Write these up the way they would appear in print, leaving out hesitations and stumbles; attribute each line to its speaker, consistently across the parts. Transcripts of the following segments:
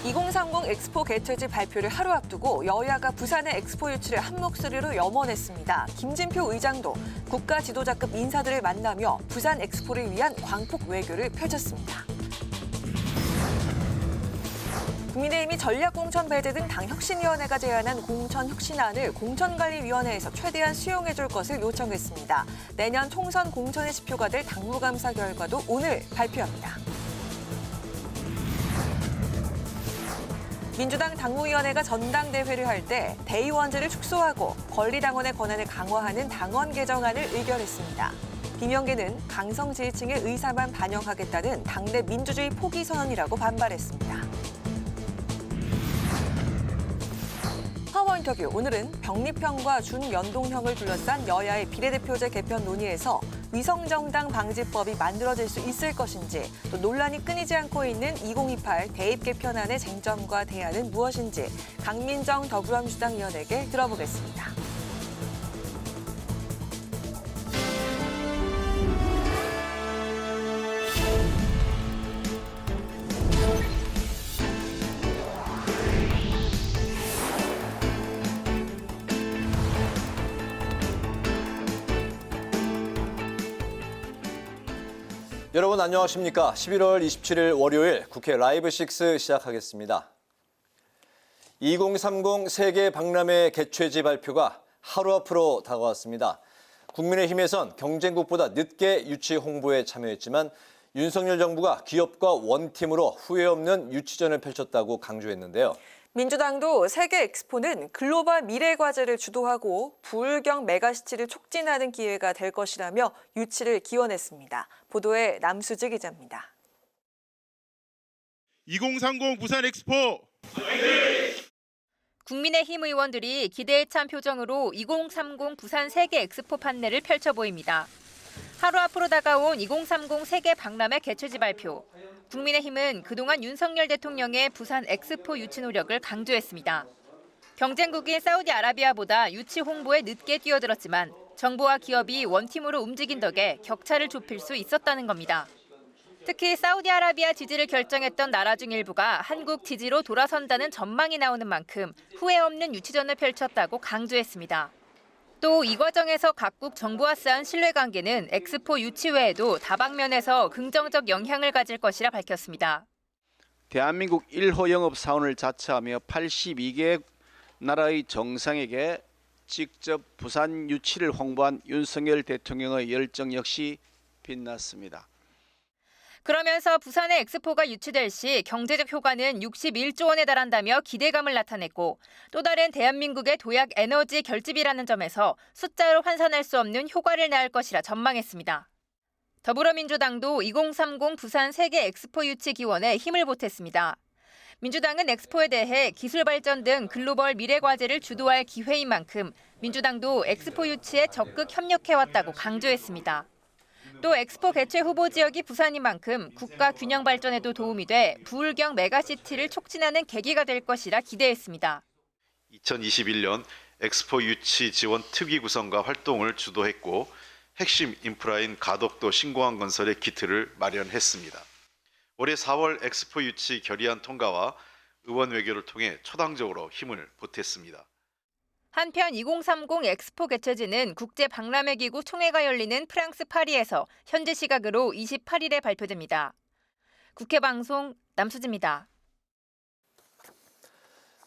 Speaker 1: 2030 엑스포 개최지 발표를 하루 앞두고 여야가 부산의 엑스포 유치를 한 목소리로 염원했습니다. 김진표 의장도 국가 지도자급 인사들을 만나며 부산 엑스포를 위한 광폭 외교를 펼쳤습니다. 국민의힘이 전략공천 배제 등 당 혁신위원회가 제안한 공천 혁신안을 공천관리위원회에서 최대한 수용해줄 것을 요청했습니다. 내년 총선 공천의 지표가 될 당무감사 결과도 오늘 발표합니다. 민주당 당무위원회가 전당대회를 할 때 대의원제를 축소하고 권리당원의 권한을 강화하는 당원 개정안을 의결했습니다. 비명계는 강성 지지층의 의사만 반영하겠다는 당내 민주주의 포기 선언이라고 반발했습니다. 파워 인터뷰, 오늘은 병립형과 준연동형을 둘러싼 여야의 비례대표제 개편 논의에서 위성정당 방지법이 만들어질 수 있을 것인지, 또 논란이 끊이지 않고 있는 2028 대입 개편안의 쟁점과 대안은 무엇인지 강민정 더불어민주당 의원에게 들어보겠습니다.
Speaker 2: 여러분 안녕하십니까? 11월 27일 월요일 국회 라이브 6 시작하겠습니다. 2030 세계 박람회 개최지 발표가 하루 앞으로 다가왔습니다. 국민의힘에선 경쟁국보다 늦게 유치 홍보에 참여했지만 윤석열 정부가 기업과 원팀으로 후회 없는 유치전을 펼쳤다고 강조했는데요.
Speaker 1: 민주당도 세계 엑스포는 글로벌 미래 과제를 주도하고 부울경 메가시티를 촉진하는 기회가 될 것이라며 유치를 기원했습니다. 보도에 남수지 기자입니다.
Speaker 3: 2030 부산 엑스포!
Speaker 4: 국민의힘 의원들이 기대에 찬 표정으로 2030 부산 세계 엑스포 판넬을 펼쳐 보입니다. 하루 앞으로 다가온 2030 세계 박람회 개최지 발표. 국민의힘은 그동안 윤석열 대통령의 부산 엑스포 유치 노력을 강조했습니다. 경쟁국인 사우디아라비아보다 유치 홍보에 늦게 뛰어들었지만 정부와 기업이 원팀으로 움직인 덕에 격차를 좁힐 수 있었다는 겁니다. 특히 사우디아라비아 지지를 결정했던 나라 중 일부가 한국 지지로 돌아선다는 전망이 나오는 만큼 후회 없는 유치전을 펼쳤다고 강조했습니다. 또 이 과정에서 각국 정부와 쌓은 신뢰관계는 엑스포 유치 외에도 다방면에서 긍정적 영향을 가질 것이라 밝혔습니다.
Speaker 5: 대한민국 1호 영업사원을 자처하며 82개 나라의 정상에게 직접 부산 유치를 홍보한 윤석열 대통령의 열정 역시 빛났습니다.
Speaker 4: 그러면서 부산의 엑스포가 유치될 시 경제적 효과는 61조 원에 달한다며 기대감을 나타냈고 또 다른 대한민국의 도약 에너지 결집이라는 점에서 숫자로 환산할 수 없는 효과를 낳을 것이라 전망했습니다. 더불어민주당도 2030 부산 세계 엑스포 유치 기원에 힘을 보탰습니다. 민주당은 엑스포에 대해 기술 발전 등 글로벌 미래 과제를 주도할 기회인 만큼 민주당도 엑스포 유치에 적극 협력해왔다고 강조했습니다. 또 엑스포 개최 후보 지역이 부산인 만큼 국가 균형 발전에도 도움이 돼 부울경 메가시티를 촉진하는 계기가 될 것이라 기대했습니다.
Speaker 6: 2021년 엑스포 유치 지원 특위 구성과 활동을 주도했고 핵심 인프라인 가덕도 신공항 건설의 기틀을 마련했습니다. 올해 4월 엑스포 유치 결의안 통과와 의원 외교를 통해 초당적으로 힘을 보탰습니다.
Speaker 4: 한편 2030 엑스포 개최지는 국제박람회기구 총회가 열리는 프랑스 파리에서 현지 시각으로 28일에 발표됩니다. 국회 방송 남수지입니다.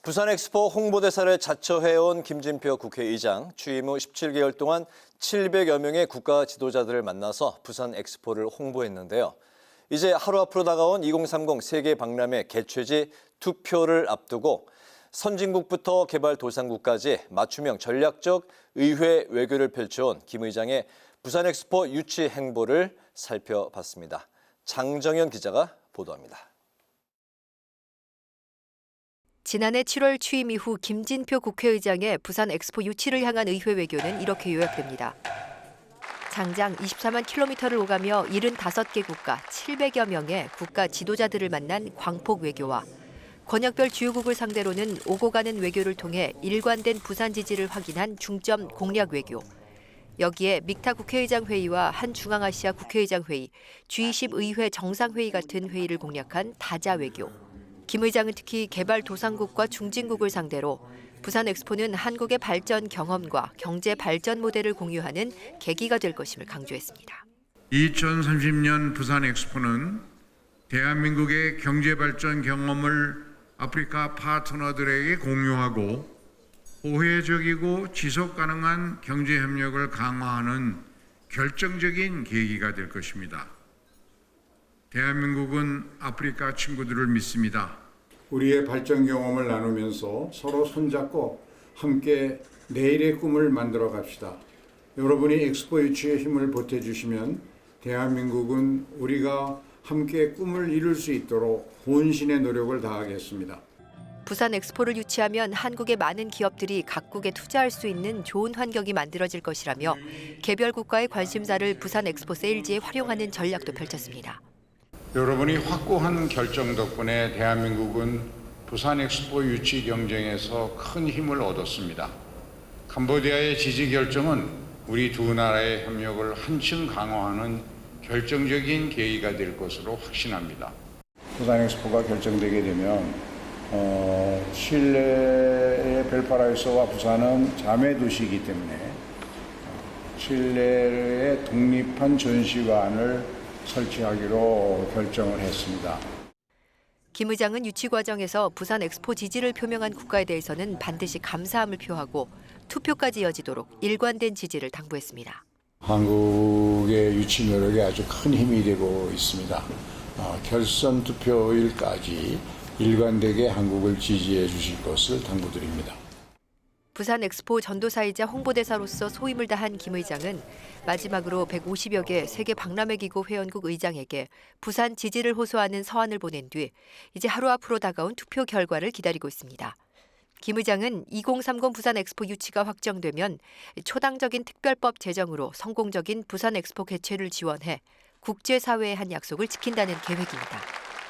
Speaker 2: 부산 엑스포 홍보대사를 자처해온 김진표 국회의장, 취임 후 17개월 동안 700여 명의 국가 지도자들을 만나서 부산 엑스포를 홍보했는데요. 이제 하루 앞으로 다가온 2030 세계 박람회 개최지 투표를 앞두고 선진국부터 개발도상국까지 맞춤형 전략적 의회 외교를 펼쳐온 김 의장의 부산 엑스포 유치 행보를 살펴봤습니다. 장정현 기자가 보도합니다.
Speaker 7: 지난해 7월 취임 이후 김진표 국회의장의 부산 엑스포 유치를 향한 의회 외교는 이렇게 요약됩니다. 장장 24만 킬로미터를 오가며 75개 국가 700여 명의 국가 지도자들을 만난 광폭 외교와 권역별 주요국을 상대로는 오고 가는 외교를 통해 일관된 부산 지지를 확인한 중점 공략 외교. 여기에 믹타 국회의장 회의와 한 중앙아시아 국회의장 회의, G20 의회 정상회의 같은 회의를 공략한 다자 외교. 김 의장은 특히 개발도상국과 중진국을 상대로 부산 엑스포는 한국의 발전 경험과 경제 발전 모델을 공유하는 계기가 될 것임을 강조했습니다.
Speaker 3: 2030년 부산 엑스포는 대한민국의 경제 발전 경험을 아프리카 파트너들에게 공유하고 호혜적이고 지속 가능한 경제 협력을 강화하는 결정적인 계기가 될 것입니다. 대한민국은 아프리카 친구들을 믿습니다.
Speaker 8: 우리의 발전 경험을 나누면서 서로 손잡고 함께 내일의 꿈을 만들어 갑시다. 여러분이 엑스포 유치에 힘을 보태주시면 대한민국은 우리가 함께 꿈을 이룰 수 있도록 혼신의 노력을 다하겠습니다.
Speaker 7: 부산 엑스포를 유치하면 한국의 많은 기업들이 각국에 투자할 수 있는 좋은 환경이 만들어질 것이라며 개별 국가의 관심사를 부산 엑스포 세일즈에 활용하는 전략도 펼쳤습니다.
Speaker 8: 여러분이 확고한 결정 덕분에 대한민국은 부산 엑스포 유치 경쟁에서 큰 힘을 얻었습니다. 캄보디아의 지지 결정은 우리 두 나라의 협력을 한층 강화하는 결정적인 계기가 될 것으로 확신합니다. 부산 엑스포가 결정되게 되면 칠레의 벨파라이소와 부산은 자매 도시이기 때문에 칠레의 독립한 전시관을 설치하기로 결정을 했습니다.
Speaker 7: 김 의장은 유치 과정에서 부산 엑스포 지지를 표명한 국가에 대해서는 반드시 감사함을 표하고 투표까지 이어지도록 일관된 지지를 당부했습니다.
Speaker 8: 한국의 유치 노력에 아주 큰 힘이 되고 있습니다. 결선 투표일까지 일관되게 한국을 지지해 주실 것을 당부드립니다.
Speaker 7: 부산 엑스포 전도사이자 홍보대사로서 소임을 다한 김 의장은 마지막으로 150여 개 세계 박람회기구 회원국 의장에게 부산 지지를 호소하는 서한을 보낸 뒤 이제 하루 앞으로 다가온 투표 결과를 기다리고 있습니다. 김 의장은 2030 부산 엑스포 유치가 확정되면 초당적인 특별법 제정으로 성공적인 부산 엑스포 개최를 지원해 국제사회에 한 약속을 지킨다는 계획입니다.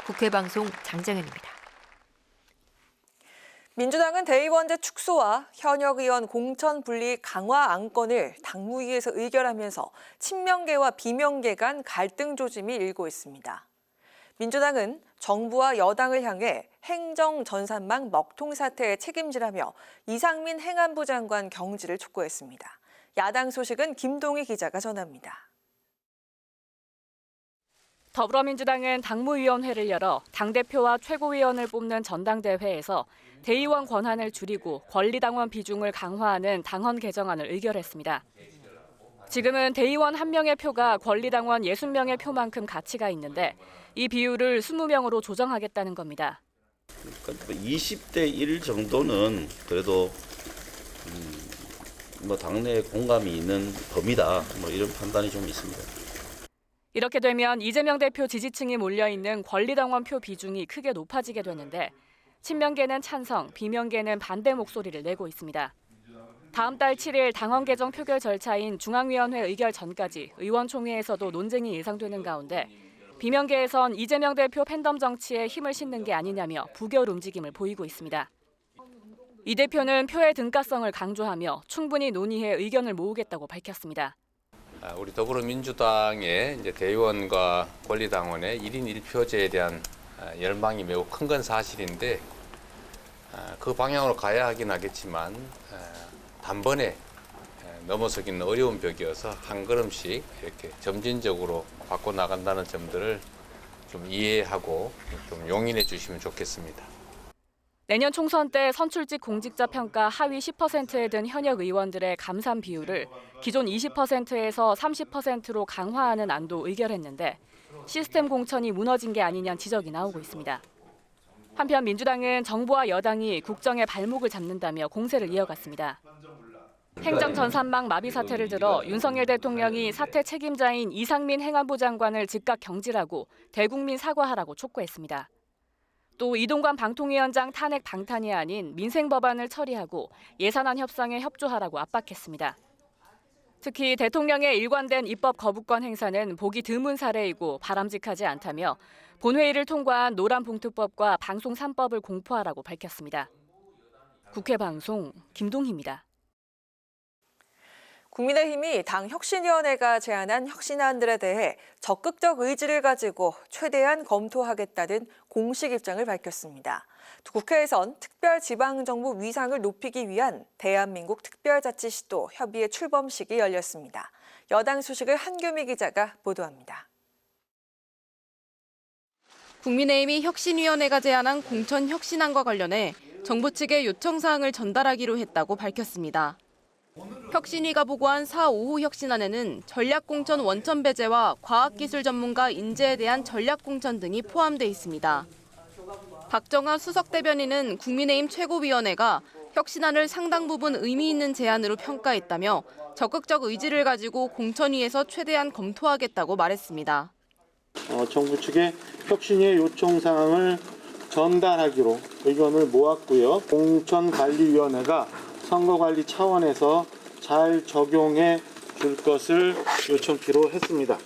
Speaker 7: 국회방송 장정현입니다.
Speaker 1: 민주당은 대의원제 축소와 현역 의원 공천 분리 강화 안건을 당무위에서 의결하면서 친명계와 비명계 간 갈등 조짐이 일고 있습니다. 민주당은 정부와 여당을 향해 행정 전산망 먹통 사태에 책임지라며 이상민 행안부 장관 경질을 촉구했습니다. 야당 소식은 김동희 기자가 전합니다.
Speaker 9: 더불어민주당은 당무위원회를 열어 당대표와 최고위원을 뽑는 전당대회에서 대의원 권한을 줄이고 권리당원 비중을 강화하는 당헌 개정안을 의결했습니다. 지금은 대의원 1명의 표가 권리당원 60명의 표만큼 가치가 있는데 이 비율을 20명으로 조정하겠다는 겁니다.
Speaker 10: 20대 1 정도는 그래도 당내에 공감이 있는 범위다. 이런 판단이 좀 있습니다.
Speaker 9: 이렇게 되면 이재명 대표 지지층이 몰려있는 권리당원 표 비중이 크게 높아지게 되는데 친명계는 찬성, 비명계는 반대 목소리를 내고 있습니다. 다음 달 7일 당헌 개정 표결 절차인 중앙위원회 의결 전까지 의원총회에서도 논쟁이 예상되는 가운데 비명계에선 이재명 대표 팬덤 정치에 힘을 싣는 게 아니냐며 부결 움직임을 보이고 있습니다. 이 대표는 표의 등가성을 강조하며 충분히 논의해 의견을 모으겠다고 밝혔습니다.
Speaker 11: 우리 더불어민주당의 이제 대의원과 권리당원의 1인 1표제에 대한 열망이 매우 큰 건 사실인데 그 방향으로 가야 하긴 하겠지만 단번에 넘어서기는 어려운 벽이어서 한 걸음씩 이렇게 점진적으로 바꿔나간다는 점들을 좀 이해하고 좀 용인해 주시면 좋겠습니다.
Speaker 9: 내년 총선 때 선출직 공직자 평가 하위 10%에 든 현역 의원들의 감산 비율을 기존 20%에서 30%로 강화하는 안도 의결했는데 시스템 공천이 무너진 게 아니냐는 지적이 나오고 있습니다. 한편 민주당은 정부와 여당이 국정에 발목을 잡는다며 공세를 이어갔습니다. 행정 전산망 마비 사태를 들어 윤석열 대통령이 사태 책임자인 이상민 행안부 장관을 즉각 경질하고 대국민 사과하라고 촉구했습니다. 또 이동관 방통위원장 탄핵 방탄이 아닌 민생 법안을 처리하고 예산안 협상에 협조하라고 압박했습니다. 특히 대통령의 일관된 입법 거부권 행사는 보기 드문 사례이고 바람직하지 않다며 본회의를 통과한 노란봉투법과 방송 3법을 공포하라고 밝혔습니다. 국회 방송 김동희입니다.
Speaker 1: 국민의힘이 당 혁신위원회가 제안한 혁신안들에 대해 적극적 의지를 가지고 최대한 검토하겠다는 공식 입장을 밝혔습니다. 또 국회에선 특별지방정부 위상을 높이기 위한 대한민국 특별자치시도 협의회 출범식이 열렸습니다. 여당 소식을 한규미 기자가 보도합니다.
Speaker 9: 국민의힘이 혁신위원회가 제안한 공천 혁신안과 관련해 정부 측에 요청사항을 전달하기로 했다고 밝혔습니다. 혁신위가 보고한 4.5호 혁신안에는 전략공천 원천 배제와 과학기술 전문가 인재에 대한 전략공천 등이 포함돼 있습니다. 박정하 수석 대변인은 국민의힘 최고위원회가 혁신안을 상당 부분 의미 있는 제안으로 평가했다며 적극적 의지를 가지고 공천위에서 최대한 검토하겠다고 말했습니다.
Speaker 12: 정부 측에 혁신위의 요청 사항을 전달하기로 의견을 모았고요. 공천관리위원회가 선거관리 차원에서 잘 적용해 줄 것을 요청키로 했습니다.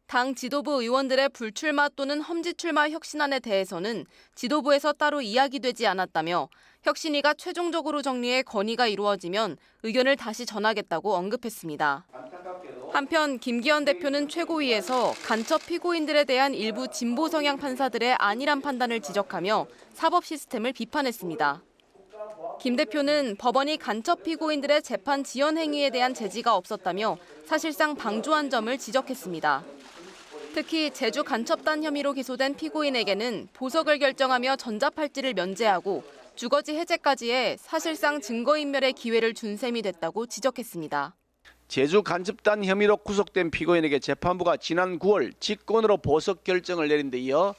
Speaker 9: 당 지도부 의원들의 불출마 또는 험지출마 혁신안에 대해서는 지도부에서 따로 이야기되지 않았다며 혁신위가 최종적으로 정리해 건의가 이루어지면 의견을 다시 전하겠다고 언급했습니다. 한편 김기현 대표는 최고위에서 간첩 피고인들에 대한 일부 진보 성향 판사들의 안일한 판단을 지적하며 사법 시스템을 비판했습니다. 김 대표는 법원이 간첩 피고인들의 재판 지연 행위에 대한 제지가 없었다며 사실상 방조한 점을 지적했습니다. 특히 제주 간첩단 혐의로 기소된 피고인에게는 보석을 결정하며 전자팔찌를 면제하고 주거지 해제까지 해 사실상 증거인멸의 기회를 준 셈이 됐다고 지적했습니다.
Speaker 5: 제주 간첩단 혐의로 구속된 피고인에게 재판부가 지난 9월 직권으로 보석 결정을 내린 데 이어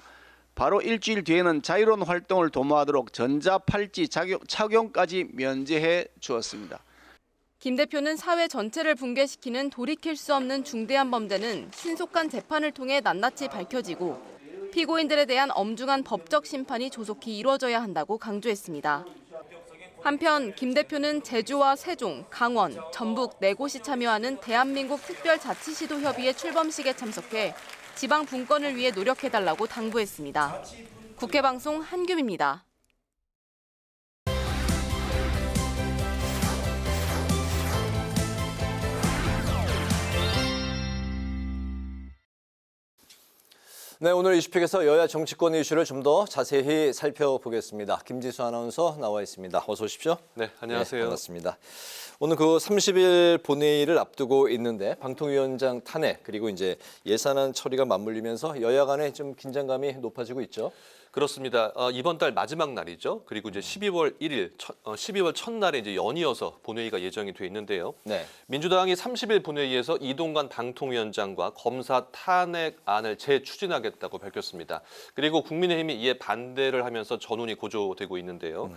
Speaker 5: 바로 일주일 뒤에는 자유로운 활동을 도모하도록 전자팔찌 착용까지 면제해 주었습니다.
Speaker 9: 김 대표는 사회 전체를 붕괴시키는 돌이킬 수 없는 중대한 범죄는 신속한 재판을 통해 낱낱이 밝혀지고 피고인들에 대한 엄중한 법적 심판이 조속히 이루어져야 한다고 강조했습니다. 한편 김 대표는 제주와 세종, 강원, 전북 4곳이 참여하는 대한민국 특별자치시도 협의회 출범식에 참석해 지방 분권을 위해 노력해달라고 당부했습니다. 국회방송 한규미입니다.
Speaker 2: 네, 오늘 이슈픽에서 여야 정치권 이슈를 좀 더 자세히 살펴보겠습니다. 김지수 아나운서 나와 있습니다. 어서 오십시오.
Speaker 13: 네, 안녕하세요.
Speaker 2: 네, 반갑습니다. 오늘 그 30일 본회의를 앞두고 있는데 방통위원장 탄핵 그리고 이제 예산안 처리가 맞물리면서 여야 간에 좀 긴장감이 높아지고 있죠.
Speaker 13: 그렇습니다. 이번 달 마지막 날이죠. 그리고 이제 12월 1일, 12월 첫날에 이제 연이어서 본회의가 예정이 돼 있는데요.
Speaker 2: 네.
Speaker 13: 민주당이 30일 본회의에서 이동관 방통위원장과 검사 탄핵안을 재추진하겠다고 밝혔습니다. 그리고 국민의힘이 이에 반대를 하면서 전운이 고조되고 있는데요.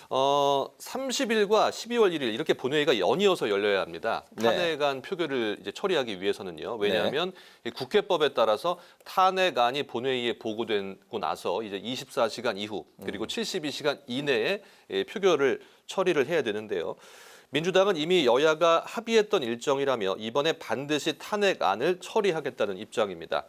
Speaker 13: 30일과 12월 1일 이렇게 본회의가 연이어서 열려야 합니다. 탄핵안 표결을 이제 처리하기 위해서는요. 왜냐하면 국회법에 따라서 탄핵안이 본회의에 보고되고 나서 이제 24시간 이후 그리고 72시간 이내에 표결을 처리를 해야 되는데요. 민주당은 이미 여야가 합의했던 일정이라며 이번에 반드시 탄핵안을 처리하겠다는 입장입니다.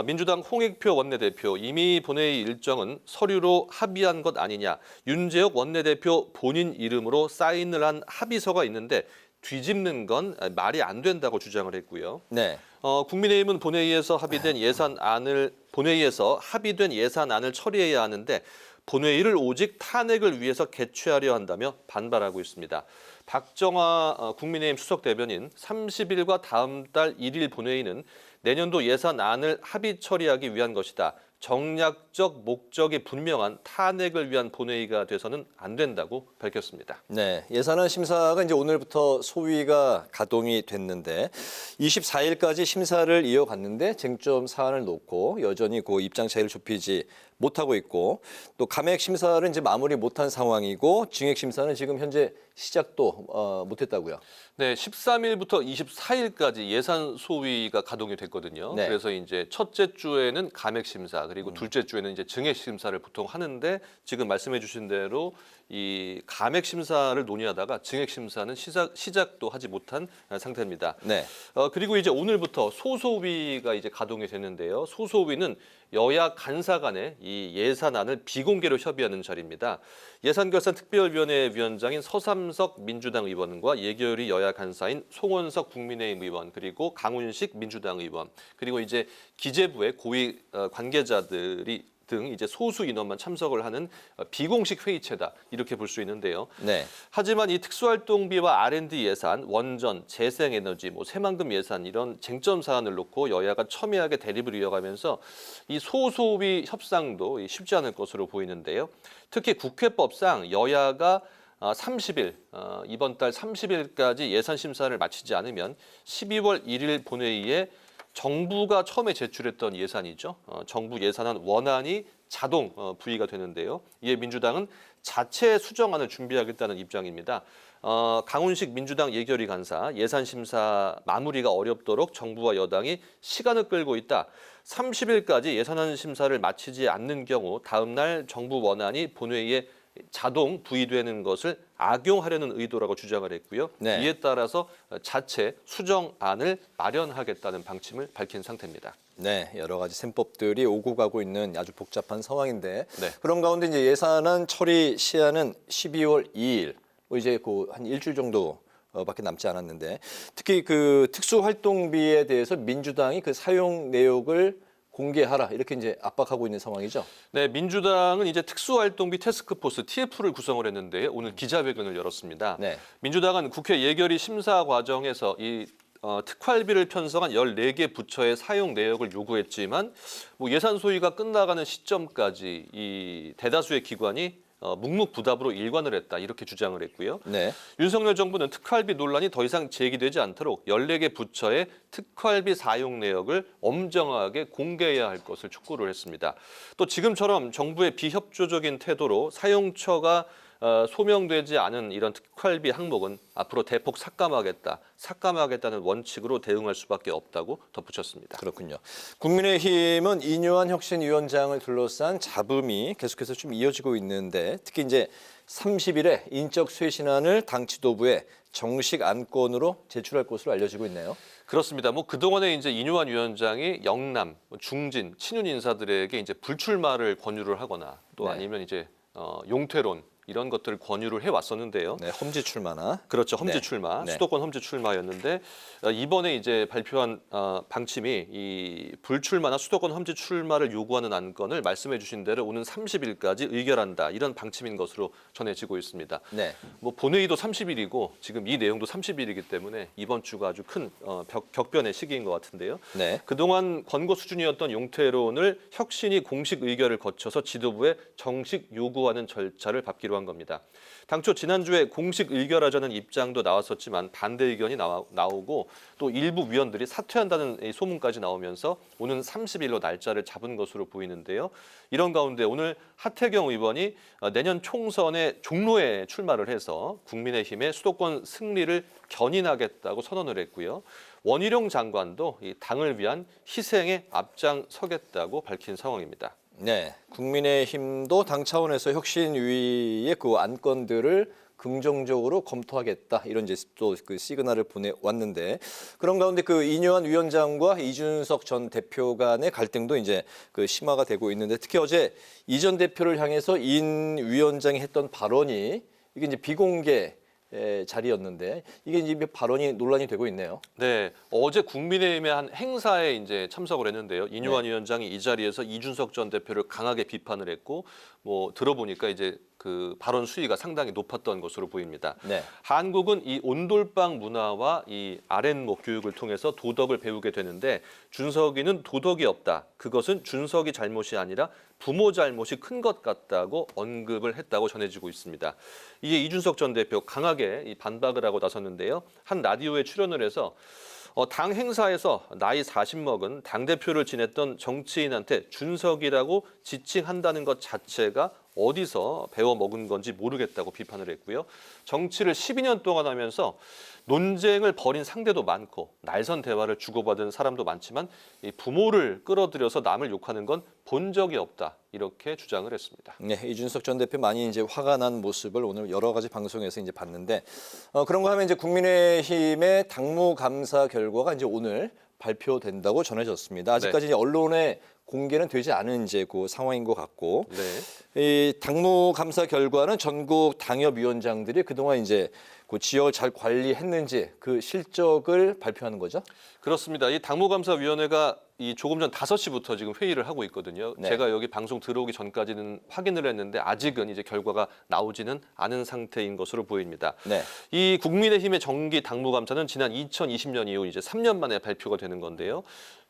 Speaker 13: 민주당 홍익표 원내대표 이미 본회의 일정은 서류로 합의한 것 아니냐. 윤재욱 원내대표 본인 이름으로 사인을 한 합의서가 있는데 뒤집는 건 말이 안 된다고 주장을 했고요.
Speaker 2: 네.
Speaker 13: 국민의힘은 본회의에서 합의된 예산안을 처리해야 하는데 본회의를 오직 탄핵을 위해서 개최하려 한다며 반발하고 있습니다. 박정하 국민의힘 수석 대변인 30일과 다음 달 1일 본회의는 내년도 예산안을 합의 처리하기 위한 것이다. 정략적 목적이 분명한 탄핵을 위한 본회의가 돼서는 안 된다고 밝혔습니다.
Speaker 2: 네, 예산안 심사가 이제 오늘부터 소위가 가동이 됐는데 24일까지 심사를 이어갔는데 쟁점 사안을 놓고 여전히 그 입장 차이를 좁히지 못하고 있고 또 감액 심사를 이제 마무리 못한 상황이고 증액 심사는 지금 현재 시작도 못했다고요.
Speaker 13: 네, 13일부터 24일까지 예산 소위가 가동이 됐거든요.
Speaker 2: 네.
Speaker 13: 그래서 이제 첫째 주에는 감액 심사 그리고 둘째 주에는 이제 증액 심사를 보통 하는데 지금 말씀해주신 대로 이 감액 심사를 논의하다가 증액 심사는 시작도 하지 못한 상태입니다.
Speaker 2: 네.
Speaker 13: 그리고 이제 오늘부터 소소위가 이제 가동이 됐는데요. 소소위는 여야 간사 간의 이 예산안을 비공개로 협의하는 자리입니다. 예산결산특별위원회 위원장인 서삼석 민주당 의원과 예결위 여야 간사인 송원석 국민의힘 의원 그리고 강훈식 민주당 의원 그리고 이제 기재부의 고위 관계자들이 등 이제 소수 인원만 참석을 하는 비공식 회의체다 이렇게 볼 수 있는데요.
Speaker 2: 네.
Speaker 13: 하지만 이 특수활동비와 R&D 예산, 원전, 재생에너지, 새만금 예산 이런 쟁점 사안을 놓고 여야가 첨예하게 대립을 이어가면서 이 소소비 협상도 쉽지 않을 것으로 보이는데요. 특히 국회법상 여야가 30일, 이번 달 30일까지 예산 심사를 마치지 않으면 12월 1일 본회의에 정부가 처음에 제출했던 예산이죠. 정부 예산안 원안이 자동 부의가 되는데요. 이에 민주당은 자체 수정안을 준비하겠다는 입장입니다. 강훈식 민주당 예결위 간사 예산 심사 마무리가 어렵도록 정부와 여당이 시간을 끌고 있다. 30일까지 예산안 심사를 마치지 않는 경우 다음 날 정부 원안이 본회의에 자동 부의되는 것을 악용하려는 의도라고 주장을 했고요.
Speaker 2: 네.
Speaker 13: 이에 따라서 자체 수정안을 마련하겠다는 방침을 밝힌 상태입니다.
Speaker 2: 네, 여러 가지 셈법들이 오고 가고 있는 아주 복잡한 상황인데
Speaker 13: 네.
Speaker 2: 그런 가운데 이제 예산안 처리 시한은 12월 2일, 이제 한 일주일 정도밖에 남지 않았는데 특히 그 특수활동비에 대해서 민주당이 그 사용 내역을 공개하라 이렇게 이제 압박하고 있는 상황이죠.
Speaker 13: 네, 민주당은 이제 특수활동비 태스크포스 TF를 구성을 했는데 오늘 기자회견을 열었습니다.
Speaker 2: 네.
Speaker 13: 민주당은 국회 예결위 심사 과정에서 이 특활비를 편성한 14개 부처의 사용 내역을 요구했지만 예산 소위가 끝나가는 시점까지 이 대다수의 기관이 묵묵부답으로 일관을 했다 이렇게 주장을 했고요.
Speaker 2: 네.
Speaker 13: 윤석열 정부는 특활비 논란이 더 이상 제기되지 않도록 14개 부처의 특활비 사용 내역을 엄정하게 공개해야 할 것을 촉구를 했습니다. 또 지금처럼 정부의 비협조적인 태도로 사용처가 소명되지 않은 이런 특활비 항목은 앞으로 대폭 삭감하겠다는 원칙으로 대응할 수밖에 없다고 덧붙였습니다.
Speaker 2: 그렇군요. 국민의힘은 이뇨한 혁신위원장을 둘러싼 잡음이 계속해서 좀 이어지고 있는데 특히 이제 30일에 인적 쇄신안을 당 지도부에 정식 안건으로 제출할 것으로 알려지고 있네요.
Speaker 13: 그렇습니다. 그동안에 이제 이뇨한 위원장이 영남, 중진, 친윤 인사들에게 이제 불출마를 권유를 하거나 또 아니면 이제 용퇴론 이런 것들을 권유를 해왔었는데요.
Speaker 2: 네, 험지 출마나.
Speaker 13: 그렇죠. 험지
Speaker 2: 네.
Speaker 13: 출마,
Speaker 2: 네.
Speaker 13: 수도권 험지 출마였는데 이번에 이제 발표한 방침이 이 불출마나 수도권 험지 출마를 요구하는 안건을 말씀해 주신 대로 오는 30일까지 의결한다. 이런 방침인 것으로 전해지고 있습니다.
Speaker 2: 네.
Speaker 13: 본회의도 30일이고 지금 이 내용도 30일이기 때문에 이번 주가 아주 큰 격변의 시기인 것 같은데요.
Speaker 2: 네.
Speaker 13: 그동안 권고 수준이었던 용퇴론을 혁신이 공식 의결을 거쳐서 지도부에 정식 요구하는 절차를 밟기로 한 겁니다. 당초 지난주에 공식 의결하자는 입장도 나왔었지만 반대 의견이 나오고 또 일부 위원들이 사퇴한다는 소문까지 나오면서 오는 30일로 날짜를 잡은 것으로 보이는데요. 이런 가운데 오늘 하태경 의원이 내년 총선에 종로에 출마를 해서 국민의힘의 수도권 승리를 견인하겠다고 선언을 했고요. 원희룡 장관도 이 당을 위한 희생에 앞장서겠다고 밝힌 상황입니다.
Speaker 2: 네, 국민의힘도 당 차원에서 혁신위의 그 안건들을 긍정적으로 검토하겠다 이런 이제 또 그 시그널을 보내왔는데 그런 가운데 그 이뇨한 위원장과 이준석 전 대표 간의 갈등도 이제 그 심화가 되고 있는데 특히 어제 이 전 대표를 향해서 인 위원장이 했던 발언이 이게 이제 비공개 자리였는데 이게 이제 발언이 논란이 되고 있네요.
Speaker 13: 네, 어제 국민의힘의 한 행사에 이제 참석을 했는데요. 이뇨한 위원장이 이 자리에서 이준석 전 대표를 강하게 비판을 했고 들어보니까 이제 그 발언 수위가 상당히 높았던 것으로 보입니다.
Speaker 2: 네.
Speaker 13: 한국은 이 온돌방 문화와 이 아랫목 교육을 통해서 도덕을 배우게 되는데 준석이는 도덕이 없다. 그것은 준석이 잘못이 아니라 부모 잘못이 큰 것 같다고 언급을 했다고 전해지고 있습니다. 이에 이준석 전 대표 강하게 반박을 하고 나섰는데요. 한 라디오에 출연을 해서 당 행사에서 나이 40 먹은 당대표를 지냈던 정치인한테 준석이라고 지칭한다는 것 자체가 어디서 배워 먹은 건지 모르겠다고 비판을 했고요. 정치를 12년 동안 하면서 논쟁을 벌인 상대도 많고 날선 대화를 주고받은 사람도 많지만 이 부모를 끌어들여서 남을 욕하는 건 본 적이 없다. 이렇게 주장을 했습니다.
Speaker 2: 네, 이준석 전 대표 많이 이제 화가 난 모습을 오늘 여러 가지 방송에서 이제 봤는데 그런 거 하면 이제 국민의힘의 당무 감사 결과가 이제 오늘 발표된다고 전해졌습니다. 아직까지 이제 언론에 공개는 되지 않은 이제 그 상황인 것 같고,
Speaker 13: 네.
Speaker 2: 이 당무 감사 결과는 전국 당협위원장들이 그동안 이제 그 지역을 잘 관리했는지 그 실적을 발표하는 거죠?
Speaker 13: 그렇습니다. 이 당무감사위원회가 이 조금 전 5시부터 지금 회의를 하고 있거든요.
Speaker 2: 네.
Speaker 13: 제가 여기 방송 들어오기 전까지는 확인을 했는데 아직은 이제 결과가 나오지는 않은 상태인 것으로 보입니다.
Speaker 2: 네.
Speaker 13: 이 국민의힘의 정기 당무감사는 지난 2020년 이후 이제 3년 만에 발표가 되는 건데요.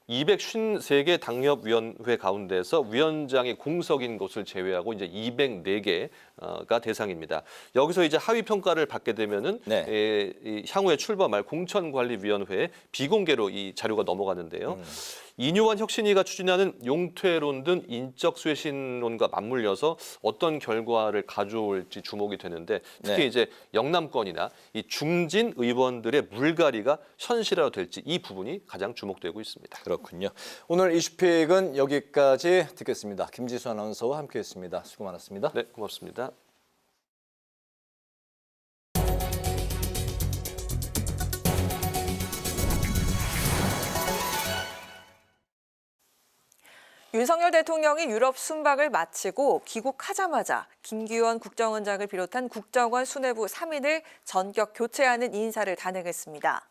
Speaker 13: 253개 당협위원회 가운데서 위원장이 공석인 것을 제외하고 이제 204개가 대상입니다. 여기서 이제 하위 평가를 받게 되면은 이 향후에 출범할 공천관리위원회에 비공개로 이 자료가 넘어가는데요. 이뇨한 혁신위가 추진하는 용퇴론 등 인적 쇄신론과 맞물려서 어떤 결과를 가져올지 주목이 되는데 특히 이제 영남권이나 이 중진 의원들의 물갈이가 현실화될지 이 부분이 가장 주목되고 있습니다.
Speaker 2: 그렇군요. 오늘 이슈픽은 여기까지 듣겠습니다. 김지수 아나운서와 함께했습니다. 수고 많았습니다.
Speaker 13: 네, 고맙습니다.
Speaker 1: 윤석열 대통령이 유럽 순방을 마치고 귀국하자마자 김기현 국정원장을 비롯한 국정원 수뇌부 3인을 전격 교체하는 인사를 단행했습니다.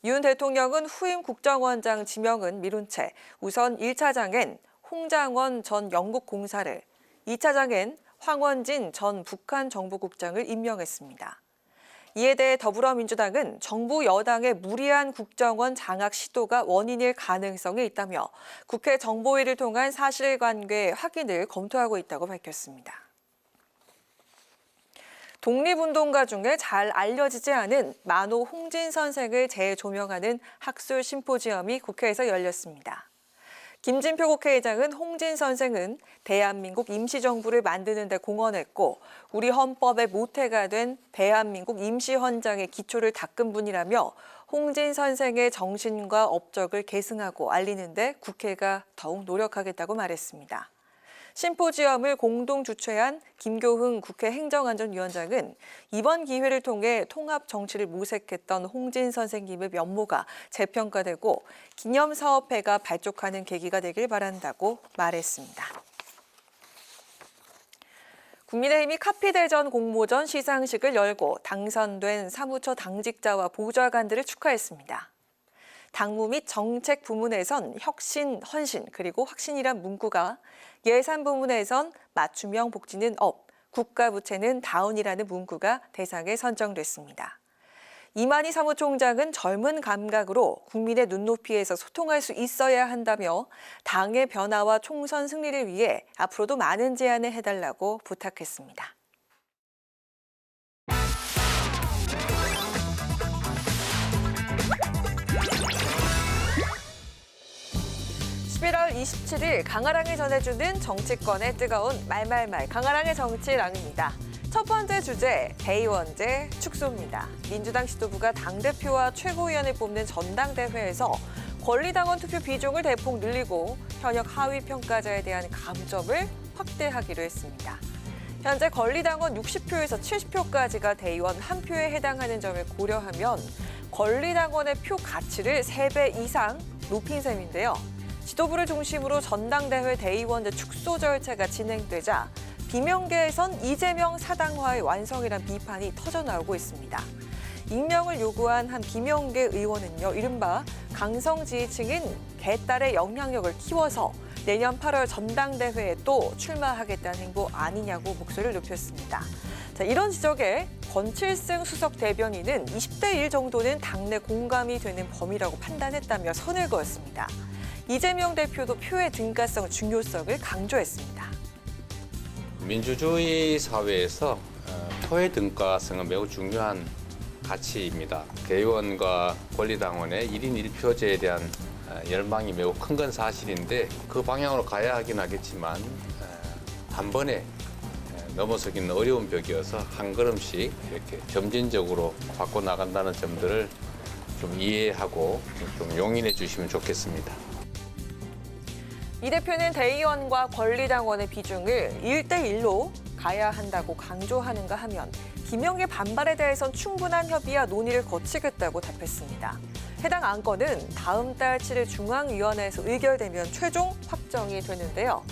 Speaker 1: 윤 대통령은 후임 국정원장 지명은 미룬 채 우선 1차장엔 홍장원 전 영국 공사를, 2차장엔 황원진 전 북한 정보국장을 임명했습니다. 이에 대해 더불어민주당은 정부 여당의 무리한 국정원 장악 시도가 원인일 가능성이 있다며 국회 정보위를 통한 사실관계 확인을 검토하고 있다고 밝혔습니다. 독립운동가 중에 잘 알려지지 않은 만호 홍진 선생을 재조명하는 학술 심포지엄이 국회에서 열렸습니다. 김진표 국회의장은 홍진 선생은 대한민국 임시정부를 만드는 데 공헌했고 우리 헌법의 모태가 된 대한민국 임시헌장의 기초를 닦은 분이라며 홍진 선생의 정신과 업적을 계승하고 알리는 데 국회가 더욱 노력하겠다고 말했습니다. 심포지엄을 공동 주최한 김교흥 국회 행정안전위원장은 이번 기회를 통해 통합 정치를 모색했던 홍진 선생님의 면모가 재평가되고 기념사업회가 발족하는 계기가 되길 바란다고 말했습니다. 국민의힘이 카피대전 공모전 시상식을 열고 당선된 사무처 당직자와 보좌관들을 축하했습니다. 당무 및 정책 부문에선 혁신, 헌신, 그리고 확신이란 문구가, 예산 부문에선 맞춤형 복지는 업, 국가 부채는 다운이라는 문구가 대상에 선정됐습니다. 이만희 사무총장은 젊은 감각으로 국민의 눈높이에서 소통할 수 있어야 한다며 당의 변화와 총선 승리를 위해 앞으로도 많은 제안을 해달라고 부탁했습니다. 11월 27일 강아랑이 전해주는 정치권의 뜨거운 말말말 강아랑의 정치랑입니다. 첫 번째 주제, 대의원제 축소입니다. 민주당 지도부가 당대표와 최고위원을 뽑는 전당대회에서 권리당원 투표 비중을 대폭 늘리고 현역 하위 평가자에 대한 감점을 확대하기로 했습니다. 현재 권리당원 60표에서 70표까지가 대의원 1표에 해당하는 점을 고려하면 권리당원의 표 가치를 3배 이상 높인 셈인데요. 지도부를 중심으로 전당대회 대의원제 축소 절차가 진행되자 비명계에선 이재명 사당화의 완성이란 비판이 터져나오고 있습니다. 익명을 요구한 한 비명계 의원은요, 이른바 강성 지지층인 개딸의 영향력을 키워서 내년 8월 전당대회에 또 출마하겠다는 행보 아니냐고 목소리를 높였습니다. 자, 이런 지적에 권칠승 수석 대변인은 20대 1 정도는 당내 공감이 되는 범위라고 판단했다며 선을 그었습니다. 이재명 대표도 표의 등가성 중요성을 강조했습니다.
Speaker 11: 민주주의 사회에서 표의 등가성은 매우 중요한 가치입니다. 대의원과 권리당원의 1인 1표제에 대한 열망이 매우 큰 건 사실인데 그 방향으로 가야 하긴 하겠지만 한 번에 넘어서기는 어려운 벽이어서 한 걸음씩 이렇게 점진적으로 바꿔나간다는 점들을 좀 이해하고 좀 용인해 주시면 좋겠습니다.
Speaker 1: 이 대표는 대의원과 권리당원의 비중을 1대1로 가야 한다고 강조하는가 하면 김영계 반발에 대해선 충분한 협의와 논의를 거치겠다고 답했습니다. 해당 안건은 다음 달 7일 중앙위원회에서 의결되면 최종 확정이 되는데요.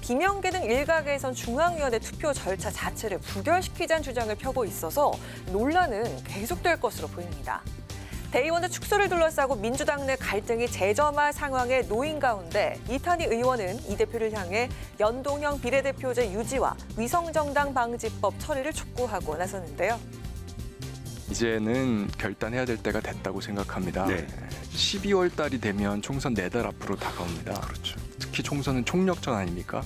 Speaker 1: 김영계 등 일각에선 중앙위원회 투표 절차 자체를 부결시키자는 주장을 펴고 있어서 논란은 계속될 것으로 보입니다. 대의원들 축소를 둘러싸고 민주당 내 갈등이 재점화 상황에 놓인 가운데 이탄희 의원은 이 대표를 향해 연동형 비례대표제 유지와 위성정당 방지법 처리를 촉구하고 나섰는데요.
Speaker 14: 이제는 결단해야 될 때가 됐다고 생각합니다. 12월 달이 되면 총선 4달 앞으로 다가옵니다. 그렇죠. 특히 총선은 총력전 아닙니까?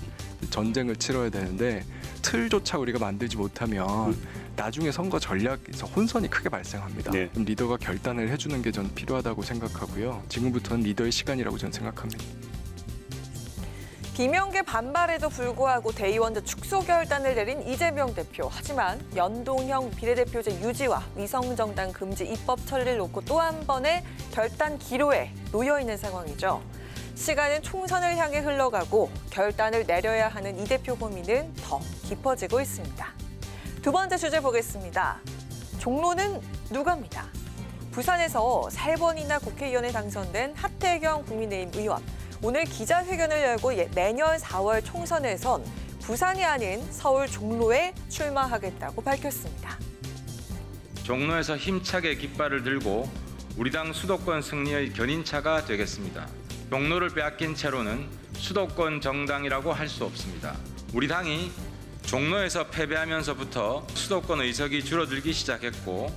Speaker 14: 전쟁을 치러야 되는데 틀조차 우리가 만들지 못하면 나중에 선거 전략에서 혼선이 크게 발생합니다. 그럼 리더가 결단을 해주는 게 전 필요하다고 생각하고요. 지금부터는 리더의 시간이라고 저는 생각합니다.
Speaker 1: 김영계 반발에도 불구하고 대의원들 축소 결단을 내린 이재명 대표. 하지만 연동형 비례대표제 유지와 위성정당 금지 입법 처리를 놓고 또 한 번의 결단 기로에 놓여 있는 상황이죠. 시간은 총선을 향해 흘러가고 결단을 내려야 하는 이 대표 고민은 더 깊어지고 있습니다. 두 번째 주제 보겠습니다. 종로는 누가입니다. 부산에서 3번이나 국회의원에 당선된 하태경 국민의힘 의원. 오늘 기자회견을 열고 내년 4월 총선에선 부산이 아닌 서울 종로에 출마하겠다고 밝혔습니다.
Speaker 15: 종로에서 힘차게 깃발을 들고 우리 당 수도권 승리의 견인차가 되겠습니다. 종로를 빼앗긴 채로는 수도권 정당이라고 할 수 없습니다. 우리 당이 종로에서 패배하면서부터 수도권 의석이 줄어들기 시작했고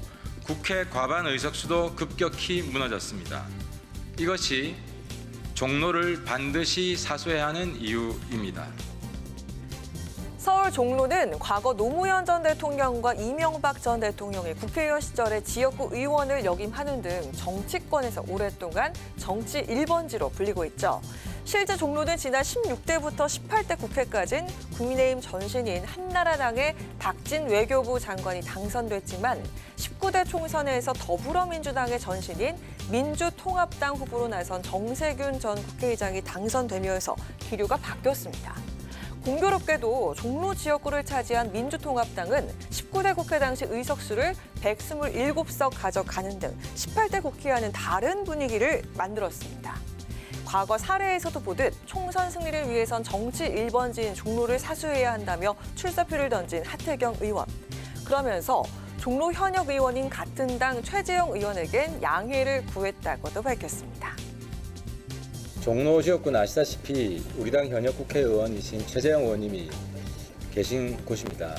Speaker 15: 국회 과반 의석수도 급격히 무너졌습니다. 이것이 종로를 반드시 사수해야 하는 이유입니다.
Speaker 1: 서울 종로는 과거 노무현 전 대통령과 이명박 전 대통령의 국회의원 시절에 지역구 의원을 역임하는 등 정치권에서 오랫동안 정치 1번지로 불리고 있죠. 실제 종로는 지난 16대부터 18대 국회까지는 국민의힘 전신인 한나라당의 박진 외교부 장관이 당선됐지만 19대 총선에서 더불어민주당의 전신인 민주통합당 후보로 나선 정세균 전 국회의장이 당선되면서 기류가 바뀌었습니다. 공교롭게도 종로 지역구를 차지한 민주통합당은 19대 국회 당시 의석수를 127석 가져가는 등 18대 국회와는 다른 분위기를 만들었습니다. 과거 사례에서도 보듯 총선 승리를 위해선 정치 1번지인 종로를 사수해야 한다며 출사표를 던진 하태경 의원. 그러면서 종로 현역 의원인 같은 당 최재형 의원에겐 양해를 구했다고도 밝혔습니다.
Speaker 16: 종로 지역구는 아시다시피 우리 당 현역 국회의원이신 최재형 의원님이 계신 곳입니다.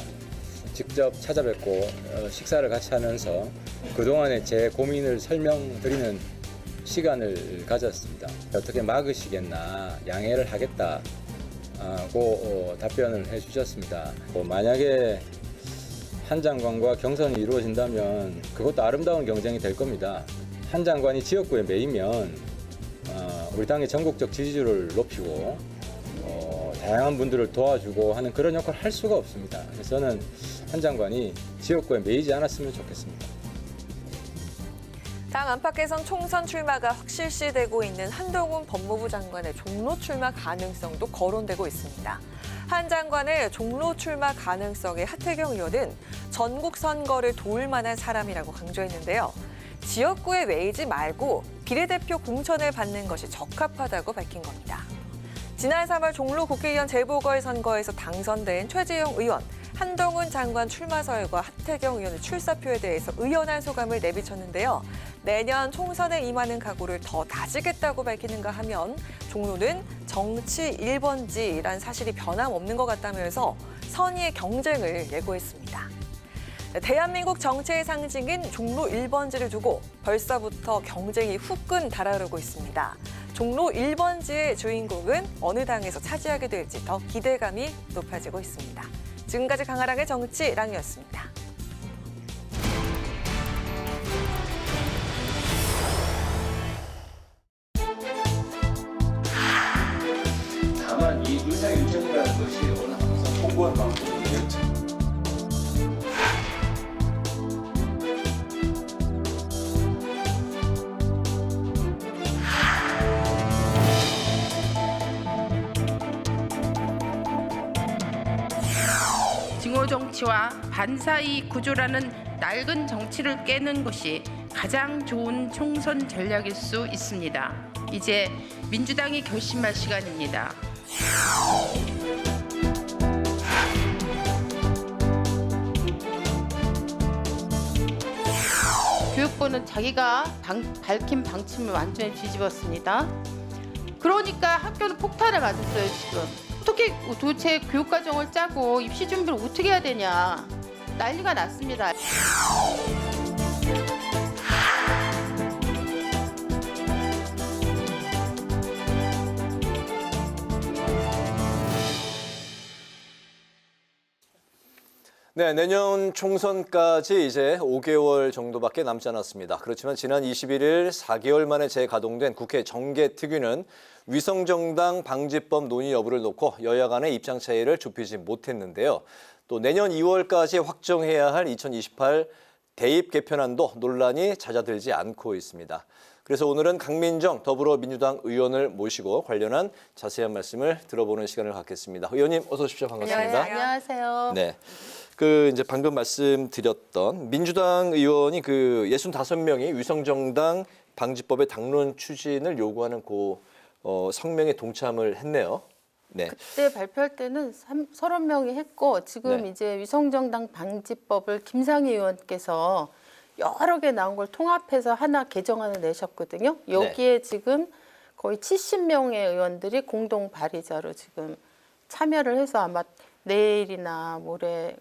Speaker 16: 직접 찾아뵙고 식사를 같이 하면서 그동안의 제 고민을 설명드리는 시간을 가졌습니다. 어떻게 막으시겠나, 양해를 하겠다고 답변을 해주셨습니다. 만약에 한 장관과 경선이 이루어진다면 그것도 아름다운 경쟁이 될 겁니다. 한 장관이 지역구에 매이면 우리 당의 전국적 지지율을 높이고 다양한 분들을 도와주고 하는 그런 역할을 할 수가 없습니다. 그래서 저는 한 장관이 지역구에 매이지 않았으면 좋겠습니다.
Speaker 1: 당 안팎에선 총선 출마가 확실시되고 있는 한동훈 법무부 장관의 종로 출마 가능성도 거론되고 있습니다. 한 장관의 종로 출마 가능성에 하태경 의원은 전국 선거를 도울 만한 사람이라고 강조했는데요. 지역구에 매이지 말고 비례대표 공천을 받는 것이 적합하다고 밝힌 겁니다. 지난 3월 종로 국회의원 재보궐선거에서 당선된 최재형 의원, 한동훈 장관 출마설과 하태경 의원의 출사표에 대해서 의연한 소감을 내비쳤는데요. 내년 총선에 임하는 각오를 더 다지겠다고 밝히는가 하면 종로는 정치 1번지란 사실이 변함없는 것 같다면서 선의의 경쟁을 예고했습니다. 대한민국 정체의 상징인 종로 1번지를 두고 벌써부터 경쟁이 후끈 달아오르고 있습니다. 종로 1번지의 주인공은 어느 당에서 차지하게 될지 더 기대감이 높아지고 있습니다. 지금까지 강아랑의 정치랑이었습니다.
Speaker 17: 다만 이 의사일정이라는 것이 오늘 항상 홍보한 방법이었죠.
Speaker 18: 증오 정치와 반사이익 구조라는 낡은 정치를 깨는 것이 가장 좋은 총선 전략일 수 있습니다. 이제 민주당이 결심할 시간입니다. 교육부는 자기가 밝힌 방침을 완전히 뒤집었습니다. 그러니까 학교는 폭탄을 맞았어요, 지금. 어떻게 도대체 교육과정을 짜고 입시 준비를 어떻게 해야 되냐. 난리가 났습니다.
Speaker 2: 네, 내년 총선까지 이제 5개월 정도밖에 남지 않았습니다. 그렇지만 지난 21일 4개월 만에 재가동된 국회 정개특위는 위성정당 방지법 논의 여부를 놓고 여야 간의 입장 차이를 좁히지 못했는데요. 또 내년 2월까지 확정해야 할 2028 대입 개편안도 논란이 잦아들지 않고 있습니다. 그래서 오늘은 강민정 더불어민주당 의원을 모시고 관련한 자세한 말씀을 들어보는 시간을 갖겠습니다. 의원님 어서 오십시오. 반갑습니다.
Speaker 19: 안녕하세요.
Speaker 2: 네. 이제 방금 말씀드렸던 민주당 의원이 65명이 위성정당 방지법의 당론 추진을 요구하는 성명에 동참을 했네요. 네.
Speaker 19: 그때 발표할 때는 30명이 했고 지금
Speaker 2: 네.
Speaker 19: 이제 위성정당 방지법을 김상희 의원께서 여러 개 나온 걸 통합해서 하나 개정안을 내셨거든요. 여기에 지금 거의 70명의 의원들이 공동 발의자로 지금 참여를 해서 아마 내일이나 모레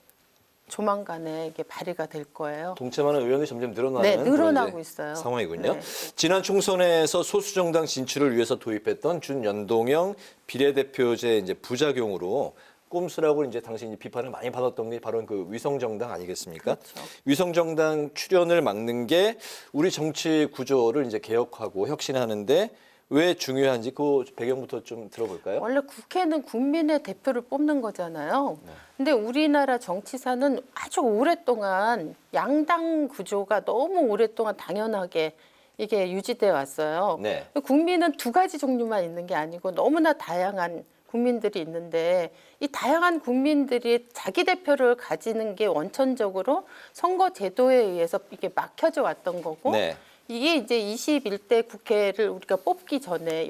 Speaker 19: 조만간에 이게 발의가 될 거예요.
Speaker 2: 동참하는 의원이 점점 늘어나는
Speaker 19: 네, 늘어나고
Speaker 2: 그런
Speaker 19: 있어요.
Speaker 2: 상황이군요.
Speaker 19: 네.
Speaker 2: 지난 총선에서 소수정당 진출을 위해서 도입했던 준연동형 비례대표제 부작용으로 꼼수라고 이제 당시 비판을 많이 받았던 게 바로 위성정당 아니겠습니까?
Speaker 19: 그렇죠.
Speaker 2: 위성정당 출현을 막는 게 우리 정치 구조를 이제 개혁하고 혁신하는데 왜 중요한지 그 배경부터 좀 들어볼까요?
Speaker 19: 원래 국회는 국민의 대표를 뽑는 거잖아요. 근데 우리나라 정치사는 아주 오랫동안 양당 구조가 너무 오랫동안 당연하게 이게 유지돼 왔어요.
Speaker 2: 네.
Speaker 19: 국민은 두 가지 종류만 있는 게 아니고 너무나 다양한 국민들이 있는데 이 다양한 국민들이 자기 대표를 가지는 게 원천적으로 선거 제도에 의해서 이게 막혀져 왔던 거고
Speaker 2: 네.
Speaker 19: 이게 이제 21대 국회를 우리가 뽑기 전에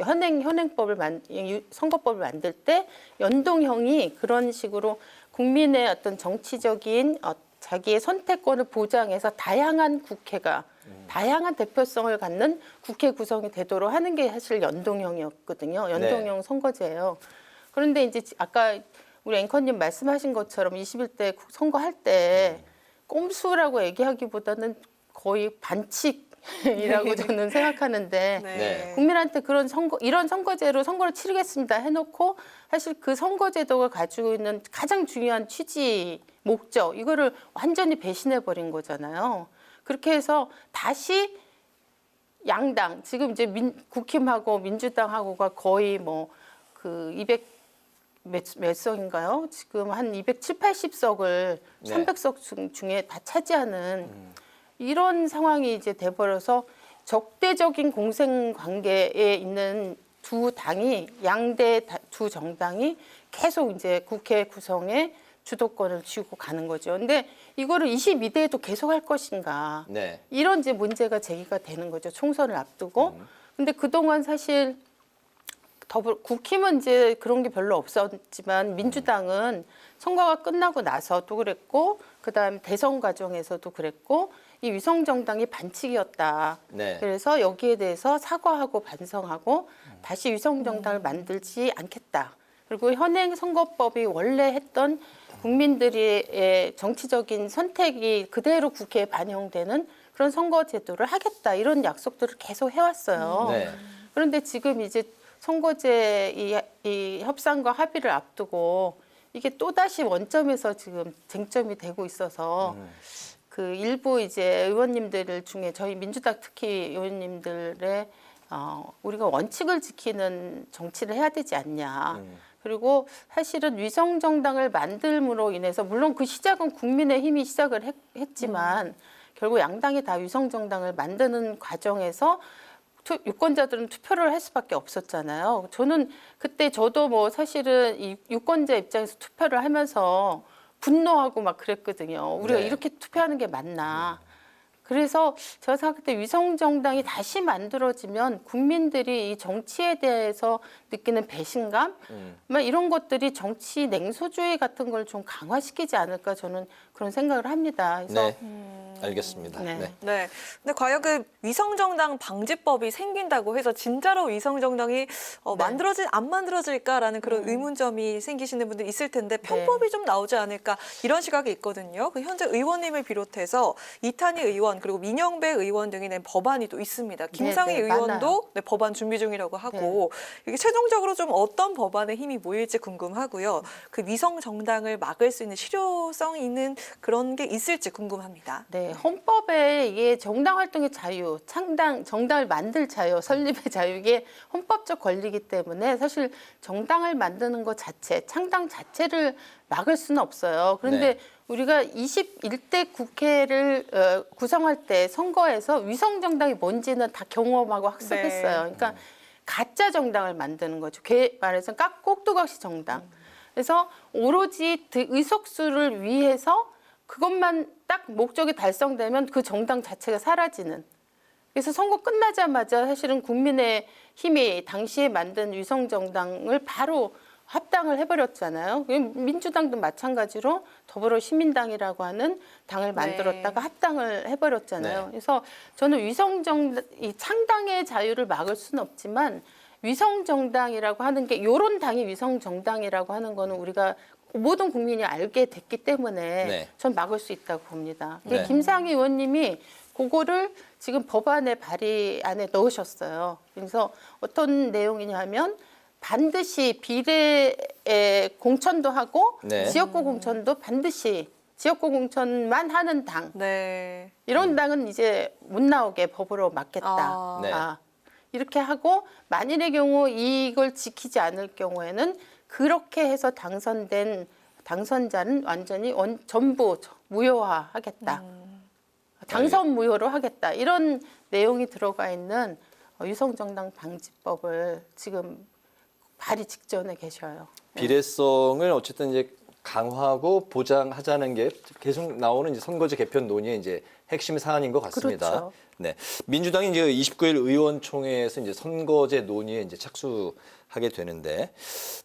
Speaker 19: 선거법을 만들 때 연동형이 그런 식으로 국민의 어떤 정치적인 자기의 선택권을 보장해서 다양한 국회가 다양한 대표성을 갖는 국회 구성이 되도록 하는 게 사실 연동형이었거든요. 연동형 선거제예요. 그런데 이제 아까 우리 앵커님 말씀하신 것처럼 21대 선거할 때 꼼수라고 얘기하기보다는 거의 반칙이라고 저는 생각하는데
Speaker 1: 네.
Speaker 19: 국민한테 이런 선거제로 선거를 치르겠습니다 해놓고 사실 그 선거제도가 가지고 있는 가장 중요한 취지, 목적 이거를 완전히 배신해버린 거잖아요. 그렇게 해서 다시 양당 지금 이제 국힘하고 민주당하고가 거의 200 몇 석인가요? 지금 한 270, 80석을 300석 중에 다 차지하는 이런 상황이 이제 돼버려서 적대적인 공생 관계에 있는 두 당이 양대 두 정당이 계속 이제 국회 구성에 주도권을 쥐고 가는 거죠. 근데 이거를 22대에도 계속 할 것인가?
Speaker 2: 네.
Speaker 19: 이런 이제 문제가 제기가 되는 거죠. 총선을 앞두고. 근데 그동안 사실 국힘은 이제 그런 게 별로 없었지만 민주당은 선거가 끝나고 나서도 그랬고 그다음 대선 과정에서도 그랬고 이 위성정당이 반칙이었다.
Speaker 2: 네.
Speaker 19: 그래서 여기에 대해서 사과하고 반성하고 다시 위성정당을 만들지 않겠다. 그리고 현행 선거법이 원래 했던 국민들의 정치적인 선택이 그대로 국회에 반영되는 그런 선거 제도를 하겠다. 이런 약속들을 계속 해왔어요.
Speaker 2: 네.
Speaker 19: 그런데 지금 이제 선거제 이 협상과 합의를 앞두고 이게 또다시 원점에서 지금 쟁점이 되고 있어서 그 일부 이제 의원님들 중에 저희 민주당 특히 의원님들의 우리가 원칙을 지키는 정치를 해야 되지 않냐. 그리고 사실은 위성정당을 만들므로 인해서 물론 그 시작은 국민의힘이 시작을 했지만 결국 양당이 다 위성정당을 만드는 과정에서 유권자들은 투표를 할 수밖에 없었잖아요. 저는 그때 저도 사실은 이 유권자 입장에서 투표를 하면서 분노하고 막 그랬거든요. 우리가 이렇게 투표하는 게 맞나. 그래서 제가 생각할 때 위성정당이 다시 만들어지면 국민들이 이 정치에 대해서 느끼는 배신감, 막 이런 것들이 정치 냉소주의 같은 걸 좀 강화시키지 않을까 저는 그런 생각을 합니다. 그래서
Speaker 2: 알겠습니다.
Speaker 19: 네.
Speaker 1: 네. 근데 과연 그 위성정당 방지법이 생긴다고 해서 진짜로 위성정당이 안 만들어질까라는 그런 의문점이 생기시는 분들 있을 텐데 편법이 좀 나오지 않을까 이런 시각이 있거든요. 그 현재 의원님을 비롯해서 이탄희 의원 그리고 민영배 의원 등이 낸 법안이 또 있습니다. 김상희 의원도 법안 준비 중이라고 하고 이게 최종적으로 좀 어떤 법안의 힘이 모일지 궁금하고요. 그 위성정당을 막을 수 있는 실효성 있는 그런 게 있을지 궁금합니다.
Speaker 19: 네, 헌법에 이게 정당 활동의 자유, 정당을 만들 자유, 설립의 자유 이게 헌법적 권리이기 때문에 사실 정당을 만드는 것 자체, 창당 자체를 막을 수는 없어요. 그런데 우리가 21대 국회를 구성할 때 선거에서 위성정당이 뭔지는 다 경험하고 학습했어요. 그러니까 가짜 정당을 만드는 거죠. 말해서 꼭두각시 정당. 그래서 오로지 의석수를 위해서 그것만 딱 목적이 달성되면 그 정당 자체가 사라지는. 그래서 선거 끝나자마자 사실은 국민의힘이 당시에 만든 위성정당을 바로 합당을 해버렸잖아요. 민주당도 마찬가지로 더불어시민당이라고 하는 당을 만들었다가 합당을 해버렸잖아요. 그래서 저는 이 창당의 자유를 막을 수는 없지만 위성정당이라고 하는 게 이런 당이 위성정당이라고 하는 거는 우리가 모든 국민이 알게 됐기 때문에 전 막을 수 있다고 봅니다. 김상희 의원님이 그거를 지금 법안에 발의안에 넣으셨어요. 그래서 어떤 내용이냐면 반드시 비례 공천도 하고 지역구 공천도 반드시 지역구 공천만 하는 당 이런 당은 이제 못 나오게 법으로 막겠다. 이렇게 하고 만일의 경우 이걸 지키지 않을 경우에는 그렇게 해서 당선된 당선자는 완전히 전부 무효화하겠다. 당선 무효로 하겠다. 이런 내용이 들어가 있는 위성정당 방지법을 지금 발의 직전에 계셔요.
Speaker 2: 비례성을 어쨌든 이제 강화하고 보장하자는 게 계속 나오는 이제 선거제 개편 논의의 이제 핵심 사안인 것 같습니다.
Speaker 19: 그렇죠.
Speaker 2: 네, 민주당이 이제 29일 의원총회에서 이제 선거제 논의에 이제 착수하게 되는데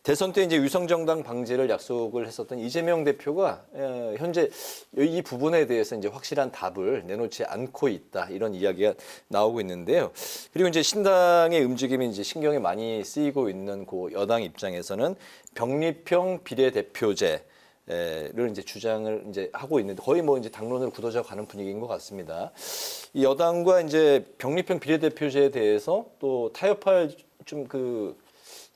Speaker 2: 대선 때 이제 위성정당 방지를 약속을 했었던 이재명 대표가 현재 이 부분에 대해서 이제 확실한 답을 내놓지 않고 있다 이런 이야기가 나오고 있는데요. 그리고 이제 신당의 움직임이 이제 신경이 많이 쓰이고 있는 그 여당 입장에서는 병립형 비례대표제 를 이제 주장을 이제 하고 있는데 거의 뭐 이제 당론으로 굳어져 가는 분위기인 것 같습니다. 이 여당과 이제 병립형 비례대표제에 대해서 또 타협할 좀 그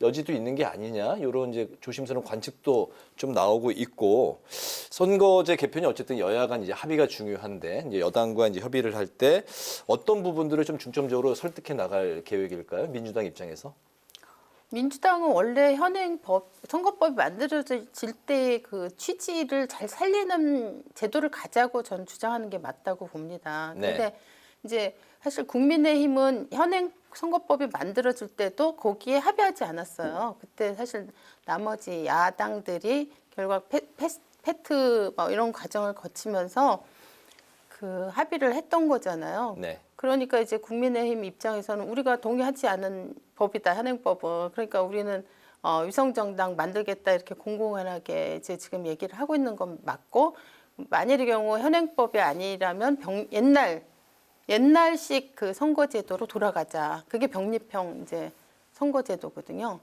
Speaker 2: 여지도 있는 게 아니냐 이런 이제 조심스러운 관측도 좀 나오고 있고 선거제 개편이 어쨌든 여야 간 이제 합의가 중요한데 이제 여당과 이제 협의를 할 때 어떤 부분들을 좀 중점적으로 설득해 나갈 계획일까요? 민주당 입장에서?
Speaker 19: 민주당은 원래 현행 선거법이 만들어질 때 그 취지를 잘 살리는 제도를 가자고 전 주장하는 게 맞다고 봅니다. 그런데 이제 사실 국민의힘은 현행 선거법이 만들어질 때도 거기에 합의하지 않았어요. 그때 사실 나머지 야당들이 결국 패트 뭐 이런 과정을 거치면서 그 합의를 했던 거잖아요. 그러니까 이제 국민의힘 입장에서는 우리가 동의하지 않은 법이다, 현행법은. 그러니까 우리는 위성정당 만들겠다 이렇게 공공연하게 이제 지금 얘기를 하고 있는 건 맞고 만일의 경우 현행법이 아니라면 옛날식 그 선거제도로 돌아가자. 그게 병립형 이제 선거제도거든요.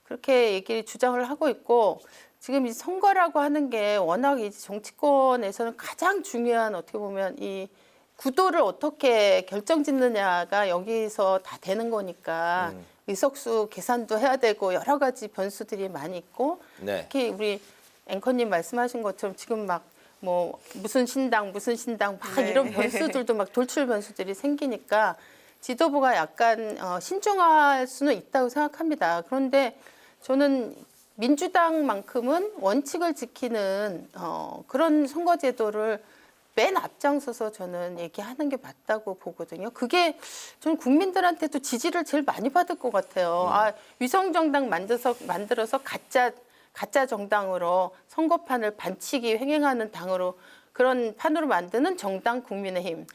Speaker 19: 그렇게 주장을 하고 있고 지금 이 선거라고 하는 게 워낙 이 정치권에서는 가장 중요한 어떻게 보면 이 구도를 어떻게 결정짓느냐가 여기서 다 되는 거니까 의석수 계산도 해야 되고 여러 가지 변수들이 많이 있고 특히 우리 앵커님 말씀하신 것처럼 지금 막 뭐 무슨 신당 막 이런 변수들도 막 돌출 변수들이 생기니까 지도부가 약간 신중할 수는 있다고 생각합니다. 그런데 저는 민주당만큼은 원칙을 지키는 그런 선거제도를 맨 앞장서서 저는 얘기하는 게 맞다고 보거든요. 그게 저는 국민들한테도 지지를 제일 많이 받을 것 같아요. 위성정당 만들어서 가짜 정당으로 선거판을 반칙이 횡행하는 당으로 그런 판으로 만드는 정당 국민의힘.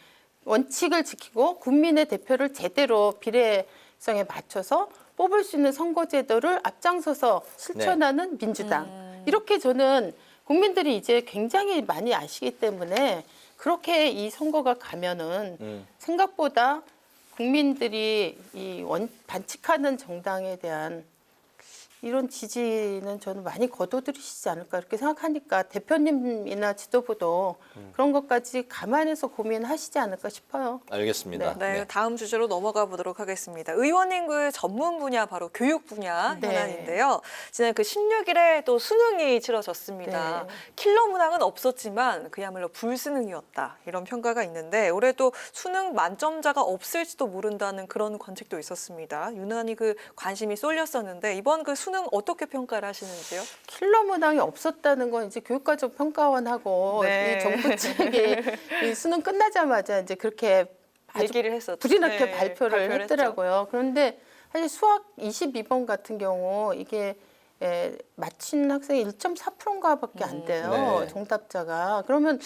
Speaker 19: 원칙을 지키고 국민의 대표를 제대로 비례성에 맞춰서 뽑을 수 있는 선거제도를 앞장서서 실천하는 민주당. 이렇게 저는 국민들이 이제 굉장히 많이 아시기 때문에 그렇게 이 선거가 가면은 생각보다 국민들이 반칙하는 정당에 대한 이런 지지는 저는 많이 거둬들이시지 않을까 이렇게 생각하니까 대표님이나 지도부도 그런 것까지 감안해서 고민하시지 않을까 싶어요.
Speaker 2: 알겠습니다.
Speaker 1: 네, 다음 주제로 넘어가 보도록 하겠습니다. 의원님의 전문 분야 바로 교육 분야
Speaker 19: 네.
Speaker 1: 현안인데요. 지난 그 16일에 또 수능이 치러졌습니다.
Speaker 19: 네.
Speaker 1: 킬러 문항은 없었지만 그야말로 불수능이었다 이런 평가가 있는데 올해도 수능 만점자가 없을지도 모른다는 그런 관측도 있었습니다. 유난히 그 관심이 쏠렸었는데 이번 그 수능 어떻게 평가를 하시는지요?
Speaker 19: 킬러 문항이 없었다는 건 이제 교육과정 평가원하고
Speaker 1: 네.
Speaker 19: 이 정부 측이 이 수능 끝나자마자 이제 그렇게
Speaker 1: 얘기를 했었죠.
Speaker 19: 불이 나게
Speaker 1: 네,
Speaker 19: 발표를 했더라고요. 그런데 사실 수학 22번 같은 경우 이게 맞힌 학생이 1.4%인가밖에 안 돼요.
Speaker 2: 네.
Speaker 19: 정답자가. 그러면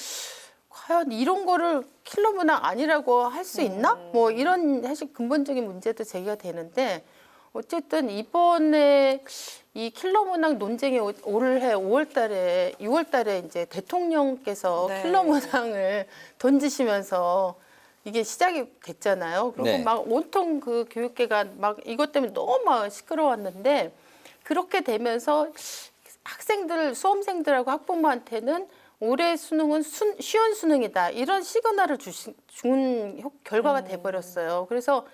Speaker 19: 과연 이런 거를 킬러 문항 아니라고 할 수 있나? 뭐 이런 사실 근본적인 문제도 제기가 되는데 어쨌든 이번에 이 킬러 문항 논쟁이 올해 6월 달에 이제 대통령께서
Speaker 1: 네.
Speaker 19: 킬러 문항을 던지시면서 이게 시작이 됐잖아요. 그리고
Speaker 2: 네.
Speaker 19: 막 온통 그 교육계가 막 이것 때문에 너무 막 시끄러웠는데 그렇게 되면서 학생들, 수험생들하고 학부모한테는 올해 수능은 쉬운 수능이다. 이런 시그널을 준 결과가 돼버렸어요. 그래서